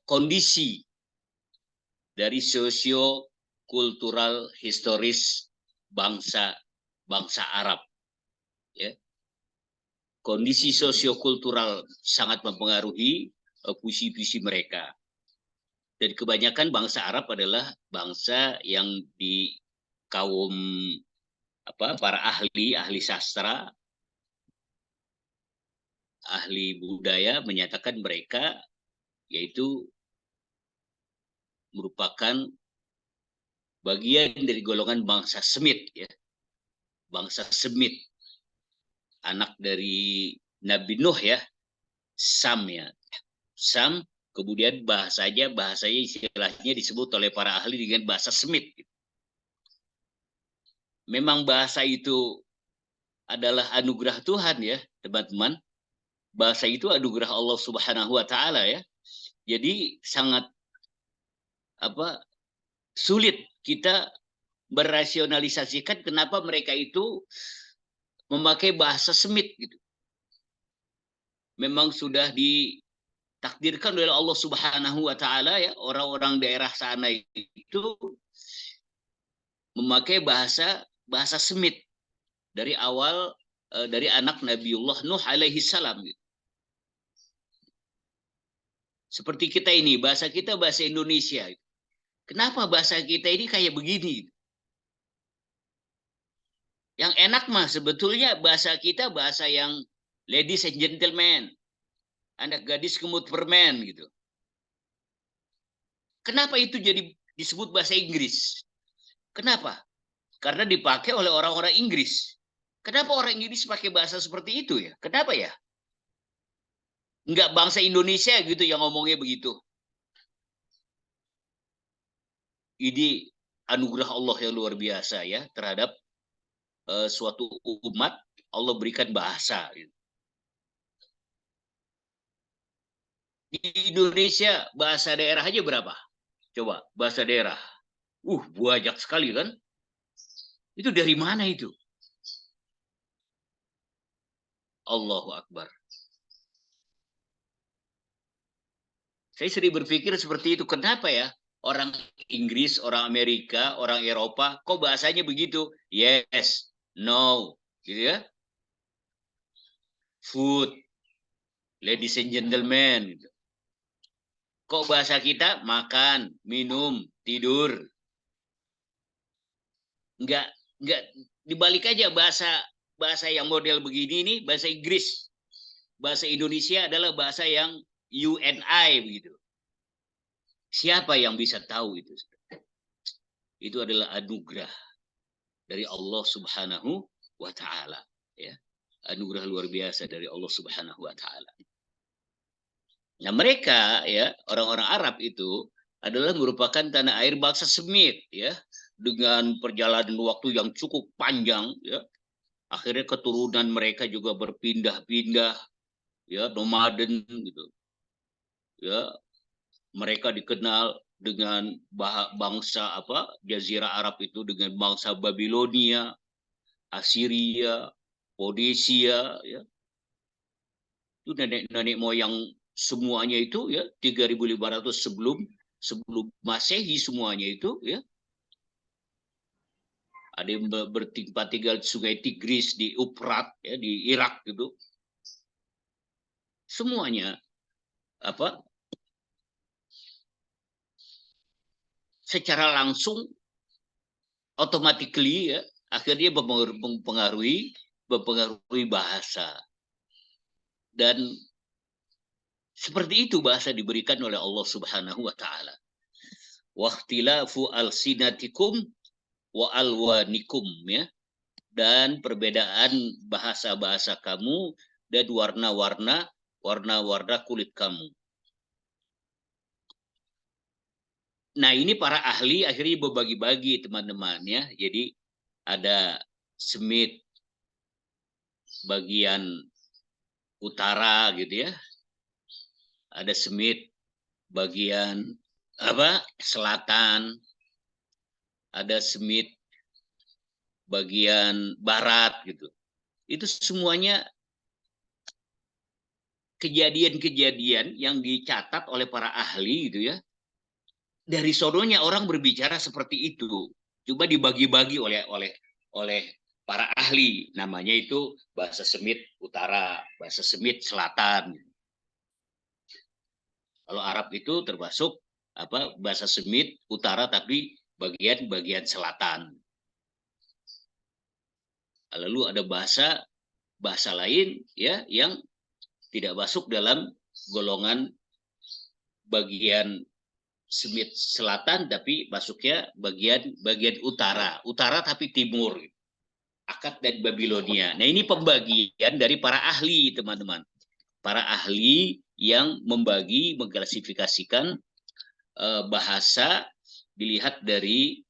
kondisi dari sosio-kultural historis bangsa Arab. Ya. Kondisi sosio-kultural sangat mempengaruhi puisi-puisi mereka. Dan kebanyakan bangsa Arab adalah bangsa yang di kaum para ahli sastra, ahli budaya menyatakan mereka yaitu merupakan bagian dari golongan bangsa Semit ya. Bangsa Semit, anak dari Nabi Nuh ya, Sam ya. Sam, kemudian bahasanya istilahnya disebut oleh para ahli dengan bahasa Semit. Memang bahasa itu adalah anugerah Tuhan ya, teman-teman. Bahasa itu anugerah Allah Subhanahu wa taala ya. Jadi sangat sulit kita merasionalisasikan kenapa mereka itu memakai bahasa Semit gitu. Memang sudah ditakdirkan oleh Allah Subhanahu wa taala ya, orang-orang daerah sana itu memakai bahasa Semit dari awal dari anak Nabiullah Nuh alaihi salam gitu. Seperti kita ini, bahasa kita bahasa Indonesia. Kenapa bahasa kita ini kayak begini? Yang enak mah sebetulnya bahasa kita bahasa yang ladies and gentlemen, anak gadis kemut permen gitu. Kenapa itu jadi disebut bahasa Inggris? Kenapa? Karena dipakai oleh orang-orang Inggris. Kenapa orang Inggris pakai bahasa seperti itu ya? Kenapa ya? Enggak bangsa Indonesia gitu yang ngomongnya begitu. Ini anugerah Allah yang luar biasa ya terhadap suatu umat. Allah berikan bahasa. Di Indonesia bahasa daerah aja berapa? Coba bahasa daerah. Banyak sekali kan? Itu dari mana itu? Allahu Akbar. Saya sering berpikir seperti itu. Kenapa ya? Orang Inggris, orang Amerika, orang Eropa, kok bahasanya begitu? Yes, no, gitu ya. Food, ladies and gentlemen. Gitu. Kok bahasa kita makan, minum, tidur. Enggak dibalik aja bahasa yang model begini nih, bahasa Inggris. Bahasa Indonesia adalah bahasa yang UNI begitu. Siapa yang bisa tahu itu? Itu adalah anugerah dari Allah Subhanahu wa taala, ya. Anugerah luar biasa dari Allah Subhanahu wa taala. Nah, mereka ya, orang-orang Arab itu adalah merupakan tanah air bangsa Semit ya, dengan perjalanan waktu yang cukup panjang ya. Akhirnya keturunan mereka juga berpindah-pindah ya, nomaden gitu. Ya, mereka dikenal dengan bangsa Jazirah Arab itu dengan bangsa Babilonia, Assyria, Phoenicia ya. Itu nenek moyang semuanya itu ya 3.500 sebelum Masehi semuanya itu ya. Ada yang bertempat tinggal di Sungai Tigris di Ufrat ya di Irak gitu. Semuanya secara langsung automatically ya akhirnya mempengaruhi bahasa. Dan seperti itu bahasa diberikan oleh Allah Subhanahu wa taala. Wahtilafu alsinatikum wa alwanikum ya. Dan perbedaan bahasa-bahasa kamu dan warna-warna kulit kamu. Nah, ini para ahli akhirnya berbagi-bagi teman-teman ya. Jadi ada Semit bagian utara gitu ya. Ada Semit bagian selatan. Ada Semit bagian barat gitu. Itu semuanya kejadian-kejadian yang dicatat oleh para ahli gitu ya. Dari sononya orang berbicara seperti itu. Coba dibagi-bagi oleh para ahli. Namanya itu bahasa Semit utara, bahasa Semit selatan. Kalau Arab itu termasuk bahasa Semit utara tapi bagian selatan. Lalu ada bahasa lain ya yang tidak masuk dalam golongan bagian Semit selatan tapi masuknya bagian utara tapi timur. Akkad dan Babilonia. Nah, ini pembagian dari para ahli, teman-teman. Para ahli yang mengklasifikasikan bahasa dilihat dari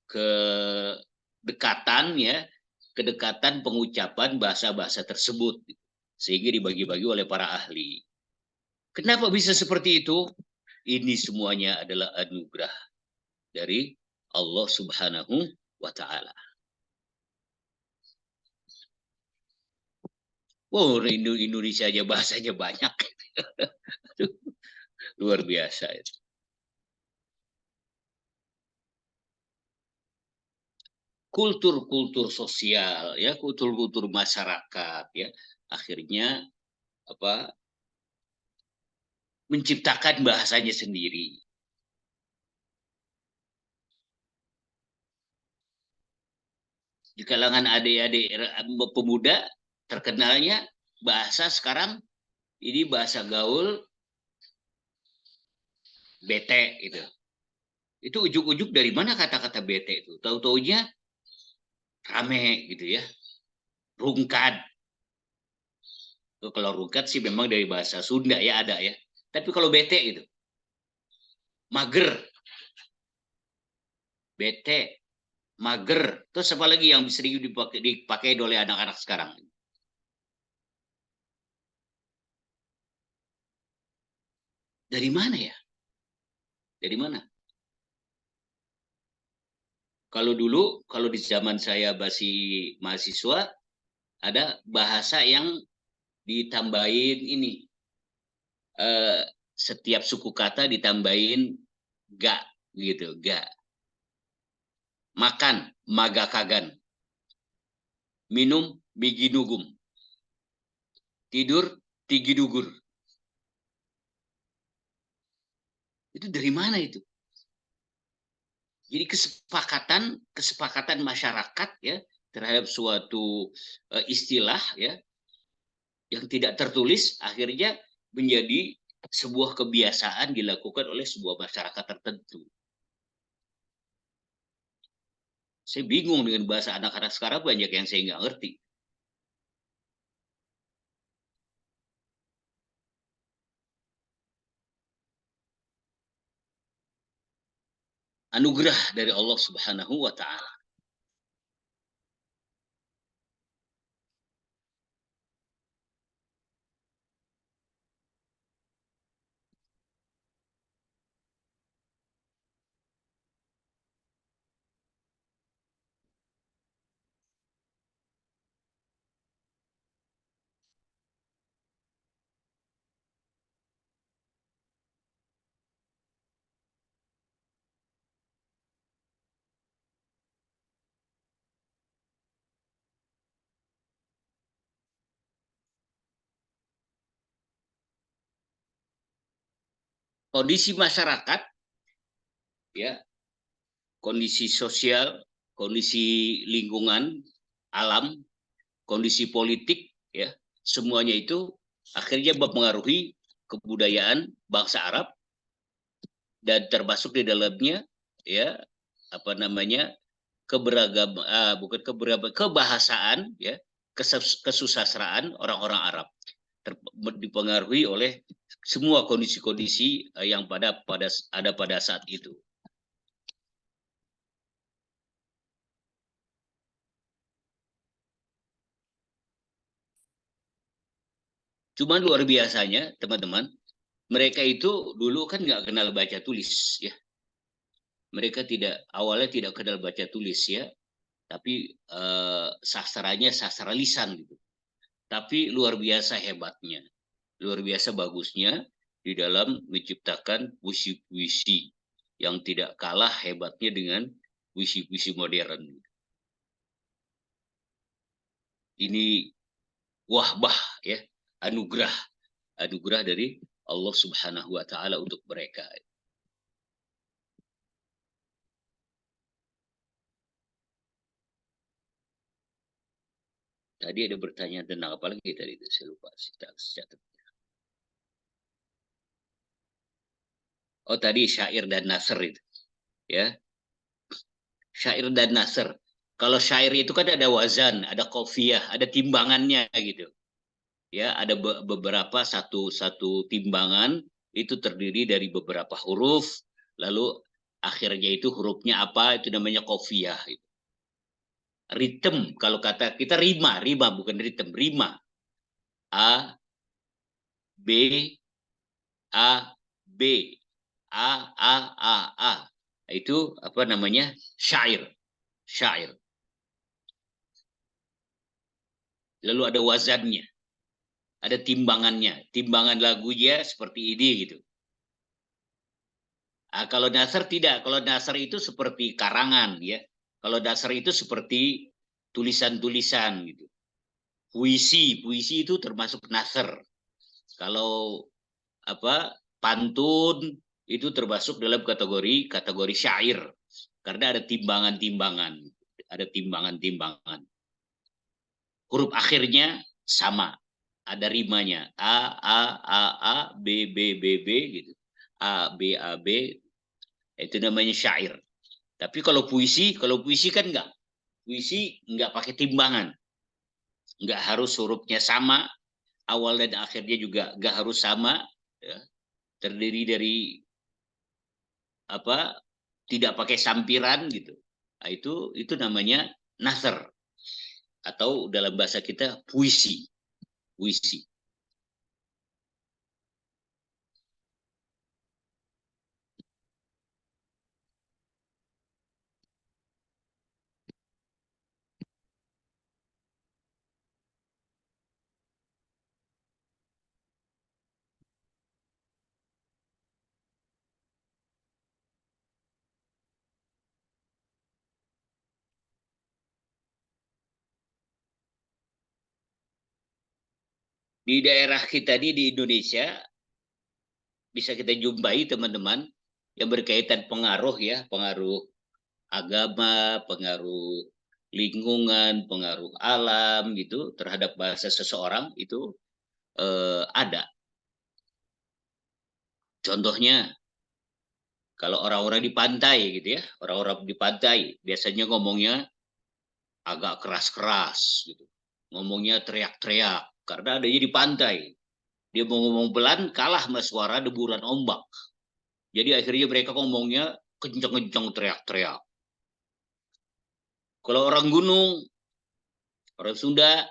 kedekatan pengucapan bahasa-bahasa tersebut sehingga dibagi-bagi oleh para ahli. Kenapa bisa seperti itu? Ini semuanya adalah anugerah dari Allah Subhanahu wa taala. Indonesia aja bahasanya banyak. Luar biasa itu. Kultur-kultur sosial ya, kultur-kultur masyarakat ya, akhirnya menciptakan bahasanya sendiri. Di kalangan adik-adik pemuda terkenalnya bahasa sekarang ini bahasa gaul bete gitu. Itu ujuk-ujuk dari mana kata-kata bete itu? Tahu-taunya rame gitu ya. Rungkat. Kalau rungkat sih memang dari bahasa Sunda ya ada ya. Tapi kalau bete gitu. Mager. Bete. Mager. Terus apa lagi yang sering dipakai oleh anak-anak sekarang? Dari mana ya? Dari mana? Kalau dulu, kalau di zaman saya masih mahasiswa, ada bahasa yang ditambahin ini. Setiap suku kata ditambahin ga gitu, ga. Makan, magakagan. Minum, biginugum. Tidur, tigidugur. Itu dari mana itu? Jadi kesepakatan masyarakat ya terhadap suatu istilah ya yang tidak tertulis akhirnya menjadi sebuah kebiasaan dilakukan oleh sebuah masyarakat tertentu. Saya bingung dengan bahasa anak-anak sekarang, banyak yang saya nggak ngerti. Anugerah dari Allah Subhanahu wa Ta'ala. Kondisi masyarakat, ya, kondisi sosial, kondisi lingkungan, alam, kondisi politik, ya, semuanya itu akhirnya mempengaruhi kebudayaan bangsa Arab dan termasuk di dalamnya, ya, apa namanya, kebahasaan, ya, kesusastraan orang-orang Arab dipengaruhi oleh semua kondisi-kondisi yang ada pada saat itu. Cuma luar biasanya teman-teman, mereka itu dulu kan nggak kenal baca tulis ya. Mereka awalnya tidak kenal baca tulis ya, tapi sastranya sastra lisan gitu. Tapi luar biasa hebatnya, luar biasa bagusnya di dalam menciptakan puisi-puisi yang tidak kalah hebatnya dengan puisi-puisi modern. Ini wahbah ya, anugerah dari Allah Subhanahu wa Ta'ala untuk mereka. Tadi ada bertanya tentang apa lagi tadi itu, saya lupa. Oh tadi syair dan nasr itu, ya. Syair dan nasr. Kalau syair itu kan ada wazan, ada qafiyah, ada timbangannya gitu. Ya, ada beberapa satu timbangan itu terdiri dari beberapa huruf, lalu akhirnya itu hurufnya apa? Itu namanya qafiyah. Gitu. Ritem, kalau kata kita rima bukan ritem, rima. A, B, A, B, A. Itu apa namanya? Syair. Lalu ada wazannya. Ada timbangannya. Timbangan lagunya seperti ini gitu. Kalau nasr tidak. Kalau nasr itu seperti karangan ya. Kalau nasr itu seperti tulisan-tulisan gitu. Puisi itu termasuk nasr. Kalau pantun itu termasuk dalam kategori syair karena ada timbangan-timbangan, huruf akhirnya sama, ada rimanya a b b b b gitu, a b itu namanya syair. Tapi kalau puisi kan enggak, puisi enggak pakai timbangan, enggak harus hurufnya sama, awal dan akhirnya juga enggak harus sama, ya. Terdiri dari apa, tidak pakai sampiran gitu. Nah, itu namanya nasr atau dalam bahasa kita puisi. Di daerah kita di Indonesia bisa kita jumpai teman-teman yang berkaitan pengaruh ya, pengaruh agama, pengaruh lingkungan, pengaruh alam gitu terhadap bahasa seseorang itu ada. Contohnya kalau orang-orang di pantai gitu ya, orang-orang di pantai biasanya ngomongnya agak keras-keras gitu. Ngomongnya teriak-teriak karena adanya di pantai. Dia mau ngomong pelan kalah sama suara deburan ombak. Jadi akhirnya mereka ngomongnya kencang-kencang teriak-teriak. Kalau orang gunung, orang Sunda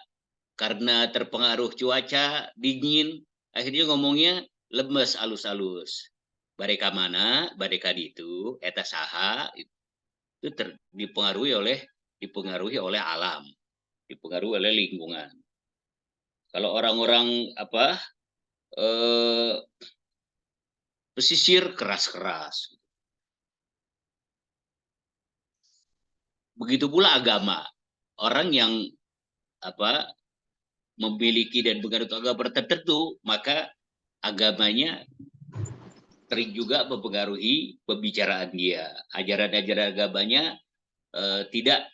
karena terpengaruh cuaca dingin, akhirnya ngomongnya lemes alus-alus. Bareka mana, bareka itu, eta saha, itu dipengaruhi oleh alam, dipengaruhi oleh lingkungan. Kalau orang-orang pesisir keras-keras. Begitu pula agama. Orang yang memiliki dan menganut agama tertentu, maka agamanya sering juga mempengaruhi pembicaraan dia. Ajaran-ajaran agamanya tidak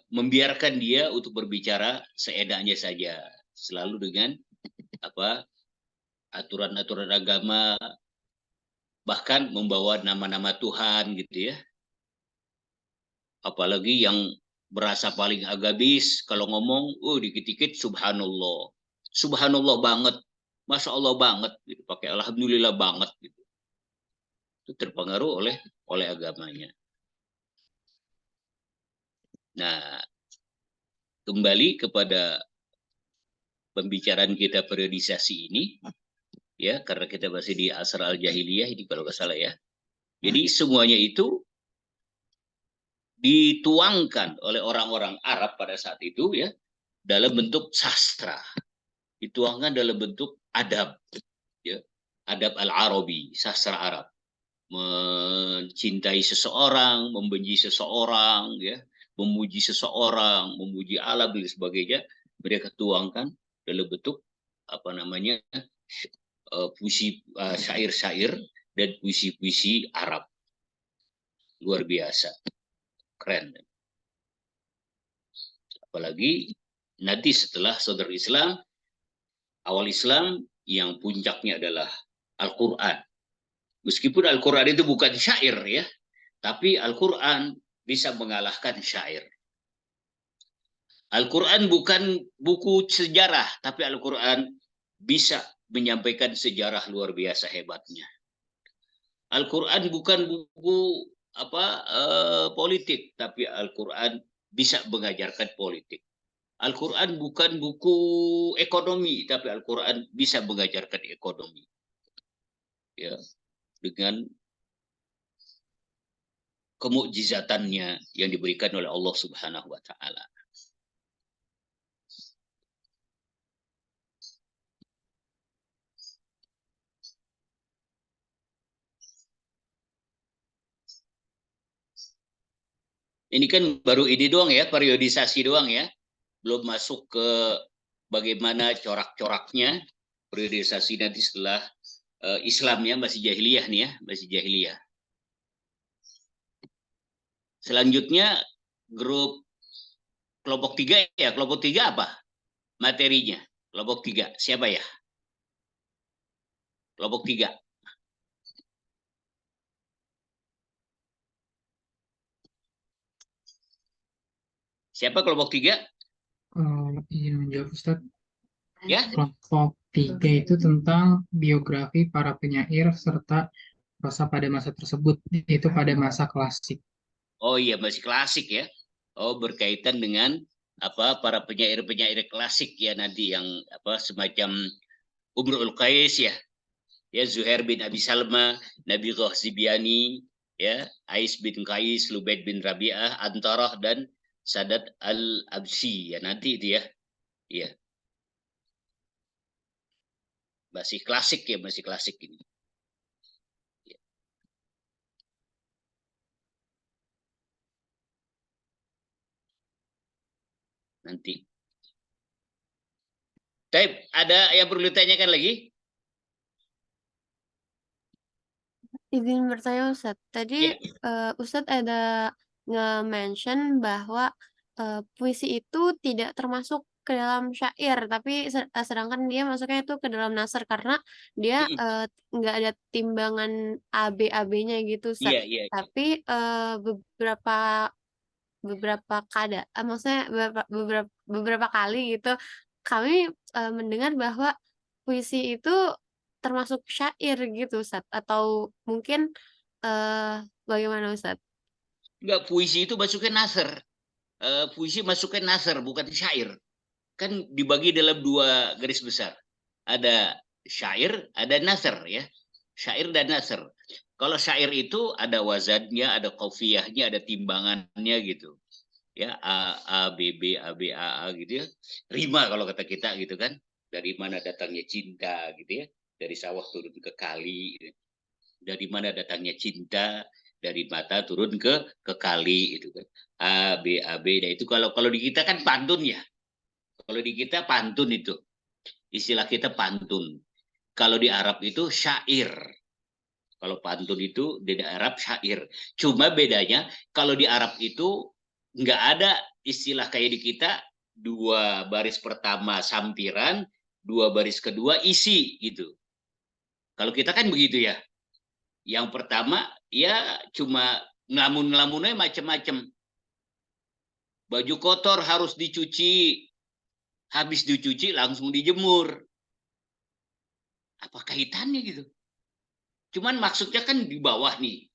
membiarkan dia untuk berbicara seenaknya saja, selalu dengan aturan-aturan agama, bahkan membawa nama-nama Tuhan gitu ya. Apalagi yang berasa paling agamis kalau ngomong, dikit-dikit subhanallah, subhanallah banget, masya Allah banget, gitu. Pakai alhamdulillah banget, gitu. Itu terpengaruh oleh agamanya. Nah, kembali kepada pembicaraan kita periodisasi ini, ya, karena kita masih di asr al-jahiliyah ini kalau nggak salah ya. Jadi semuanya itu dituangkan oleh orang-orang Arab pada saat itu ya dalam bentuk sastra, dituangkan dalam bentuk adab, ya, adab al-Arabi, sastra Arab, mencintai seseorang, membenci seseorang, ya, memuji seseorang, memuji alam dan sebagainya, mereka tuangkan dalam bentuk puisi, syair-syair dan puisi-puisi Arab. Luar biasa. Keren. Apalagi nanti setelah saudara Islam, awal Islam yang puncaknya adalah Al-Quran. Meskipun Al-Quran itu bukan syair ya, tapi Al-Quran bisa mengalahkan syair. Al-Quran bukan buku sejarah, tapi Al-Quran bisa menyampaikan sejarah luar biasa hebatnya. Al-Quran bukan buku politik, tapi Al-Quran bisa mengajarkan politik. Al-Quran bukan buku ekonomi, tapi Al-Quran bisa mengajarkan ekonomi. Ya, dengan kemukjizatannya yang diberikan oleh Allah Subhanahu wa taala. Ini kan baru ini doang ya, periodisasi doang ya. Belum masuk ke bagaimana corak-coraknya, periodisasi nanti setelah Islamnya masih jahiliyah nih ya, masih jahiliyah. Selanjutnya grup kelompok 3 ya, kelompok 3 apa materinya? Kelompok 3 siapa ya? Kelompok 3. Siapa kelompok 3? Izin menjawab Ustaz. Ya, Kelompok 3 itu tentang biografi para penyair serta prosa pada masa tersebut, yaitu pada masa klasik. oh iya masih klasik ya. Oh berkaitan dengan apa para penyair-penyair klasik ya nanti yang apa semacam Umrul Qais ya. Ya Zuhair bin Abi Salma, Nabi Ghazibiyani, ya Ais bin Qais, Lubaid bin Rabi'ah, Antarah dan Sadat Al-Absi ya nanti itu ya. Iya. Masih klasik ya, masih klasik ini. Ya. Nanti. Baik, ada yang perlu ditanyakan lagi? Izin bertanya Ustadz, tadi Ya. Ustadz ada nge-mention bahwa puisi itu tidak termasuk ke dalam syair, tapi sedangkan dia masuknya itu ke dalam nasr karena dia nggak ada timbangan AB-nya gitu, Ustadz. Iya, iya. Tapi beberapa maksudnya beberapa kali gitu kami mendengar bahwa puisi itu termasuk syair gitu Ustadz, atau mungkin bagaimana Ustadz? Enggak, puisi itu masuknya nasr. Puisi masuknya nasr bukan syair. Kan dibagi dalam 2 garis besar. Ada syair, ada nasr ya. Syair dan nasr. Kalau syair itu ada wazannya, ada qafiyahnya, ada timbangannya gitu. Ya, A, B, B, A, B, A, gitu ya. Rima kalau kata kita gitu kan. Dari mana datangnya cinta gitu ya. Dari sawah turun ke kali. Gitu. Dari mana datangnya cinta, dari mata turun ke kali itu kan. A, B, A, B. Nah itu kalau di kita kan pantun ya. Kalau di kita pantun itu. Istilah kita pantun. Kalau di Arab itu syair. Kalau pantun itu di Arab syair. Cuma bedanya kalau di Arab itu nggak ada istilah kayak di kita 2 baris pertama sampiran, 2 baris kedua isi gitu. Kalau kita kan begitu ya. Yang pertama ya cuma ngelamun-ngelamunnya macam-macam. Baju kotor harus dicuci. Habis dicuci langsung dijemur. Apa kaitannya gitu? Cuman maksudnya kan di bawah nih.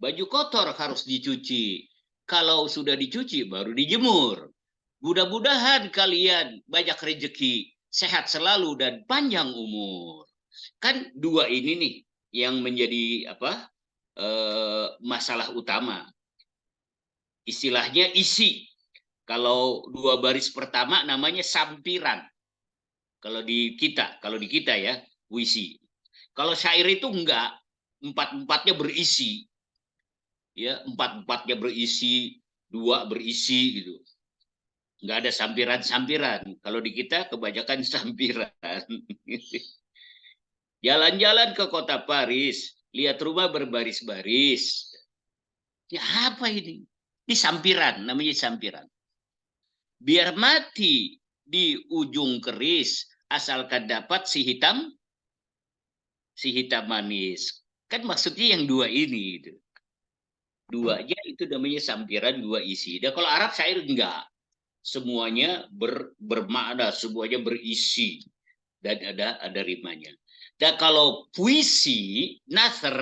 Baju kotor harus dicuci. Kalau sudah dicuci baru dijemur. Mudah-mudahan kalian banyak rezeki, sehat selalu dan panjang umur. Kan 2 ini nih yang menjadi apa? Masalah utama. Istilahnya isi. Kalau 2 baris pertama namanya sampiran. Kalau di kita ya, puisi. Kalau syair itu enggak, 4-4-nya berisi. Ya, 4-4-nya berisi, 2 berisi gitu. Enggak ada sampiran-sampiran. Kalau di kita kebanyakan sampiran. Jalan-jalan ke kota Paris, lihat rumah berbaris-baris. Ya apa ini? Ini sampiran, namanya sampiran. Biar mati di ujung keris, asalkan dapat si hitam manis. Kan maksudnya yang 2 ini. Gitu. 2-nya itu namanya sampiran, 2 isi. Dan kalau Arab syair enggak. Semuanya bermakna, semuanya berisi. Dan ada rimanya. Dan kalau puisi, nasr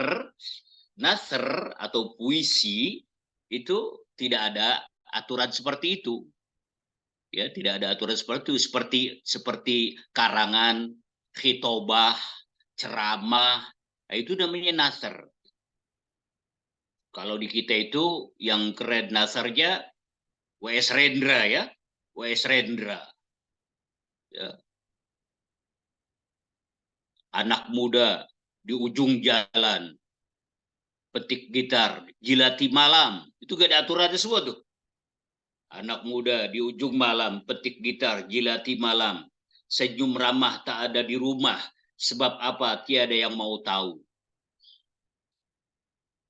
atau puisi, itu tidak ada aturan seperti itu. Ya, tidak ada aturan seperti itu, seperti karangan, khitobah, ceramah, itu namanya nasr. Kalau di kita itu yang keren nasrnya W.S. Rendra ya, W.S. Rendra. Ya. Anak muda di ujung jalan, petik gitar, jilati malam, itu gak ada aturannya semua tuh. Anak muda di ujung malam, petik gitar, jilati malam. Senyum ramah tak ada di rumah, sebab apa? Tiada yang mau tahu.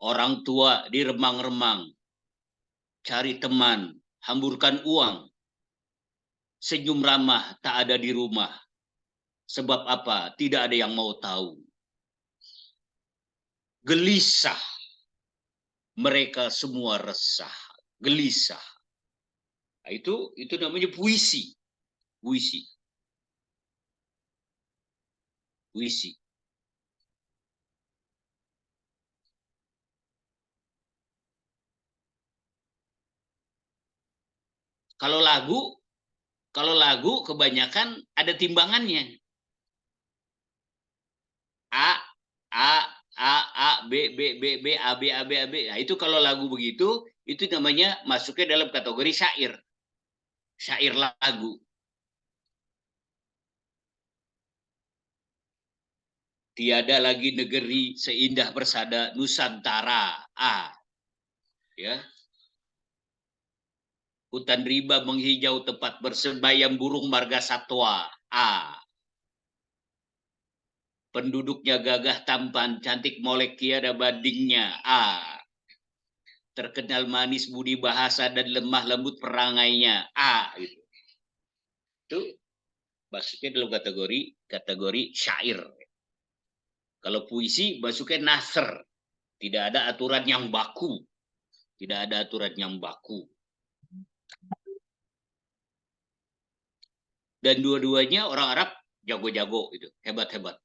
Orang tua di remang-remang, cari teman, hamburkan uang. Senyum ramah tak ada di rumah, sebab apa? Tidak ada yang mau tahu. Gelisah, mereka semua resah, gelisah. Nah, itu namanya puisi. Puisi. Puisi. Kalau lagu kebanyakan ada timbangannya. A, B, A, B. Nah, itu kalau lagu begitu, itu namanya masuknya dalam kategori syair. Syair lagu. Tiada lagi negeri seindah persada Nusantara. A. Ya. Hutan riba menghijau tempat bersemayam burung marga satwa. A. Penduduknya gagah tampan, cantik molek tiada bandingnya. A. Terkenal manis budi bahasa dan lemah lembut perangainya. A. Itu masuknya dalam kategori syair. Kalau puisi masuknya nasr. Tidak ada aturan yang baku. Tidak ada aturan yang baku. Dan dua-duanya orang Arab jago-jago itu, hebat-hebat.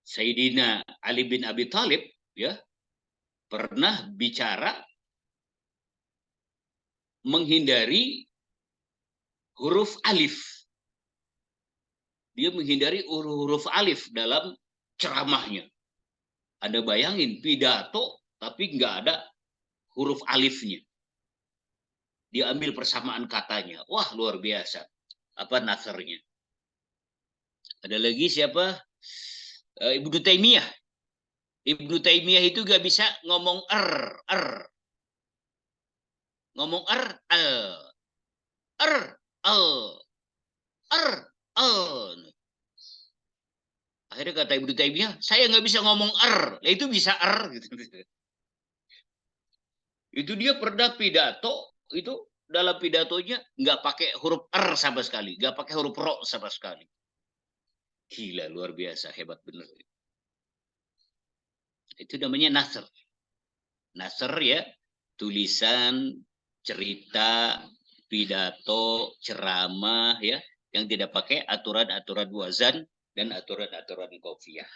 Sayyidina Ali bin Abi Thalib ya pernah bicara menghindari huruf alif. Dia menghindari huruf alif dalam ceramahnya. Anda bayangin pidato tapi nggak ada huruf alifnya. Dia ambil persamaan katanya. Wah, luar biasa. Apa nasarnya? Ada lagi siapa? Ibnu Taimiyah. Ibnu Taimiyah itu gak bisa ngomong ngomong akhirnya kata Ibnu Taimiyah, saya nggak bisa ngomong itu bisa gitu. Itu dia pernah pidato, itu dalam pidatonya nggak pakai huruf sama sekali, nggak pakai huruf ro sama sekali. Gila, luar biasa, hebat bener. Itu namanya nasr. Nasr ya, tulisan, cerita, pidato, ceramah ya, yang tidak pakai aturan-aturan wazan dan aturan-aturan qafiyah.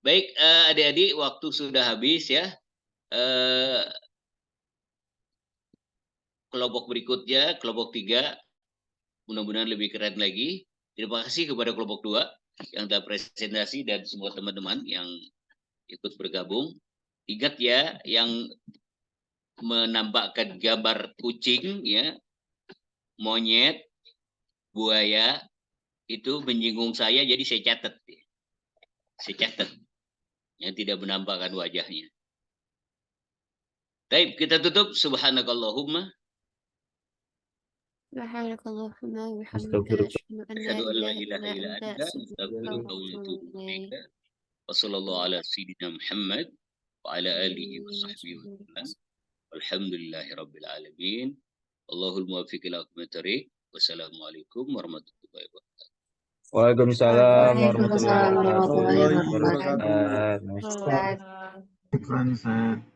Baik, adik-adik, waktu sudah habis ya. Kelompok berikutnya, kelompok 3, mudah-mudahan lebih keren lagi. Terima kasih kepada kelompok 2 yang telah presentasi dan semua teman-teman yang ikut bergabung. Ingat ya, yang menampakkan gambar kucing, ya, monyet, buaya, itu menyinggung saya, jadi saya catat. Saya catat. Yang tidak menampakkan wajahnya. Baik, kita tutup. Subhanakallahumma. Subhanakallahumma wa bihamdika Astagfirullah. asyhadu an la Asyhadu an la ilaha ilaha illa illa anta, anta astaghfiruka wa atubu ilaik. Wa sallallahu ala sayyidina Muhammad wa ala alihi wa sahbihi wa sallam. Walhamdulillahi rabbil alamin. Allahul muwaffiq ila aqwamit thoriq. Wassalamualaikum warahmatullahi wabarakatuh. Waalaikumsalam Waalaikumsalam warahmatullahi warahmatullahi wabarakatuh. wabarakatuh. Ustaz. Bukan, Ustaz.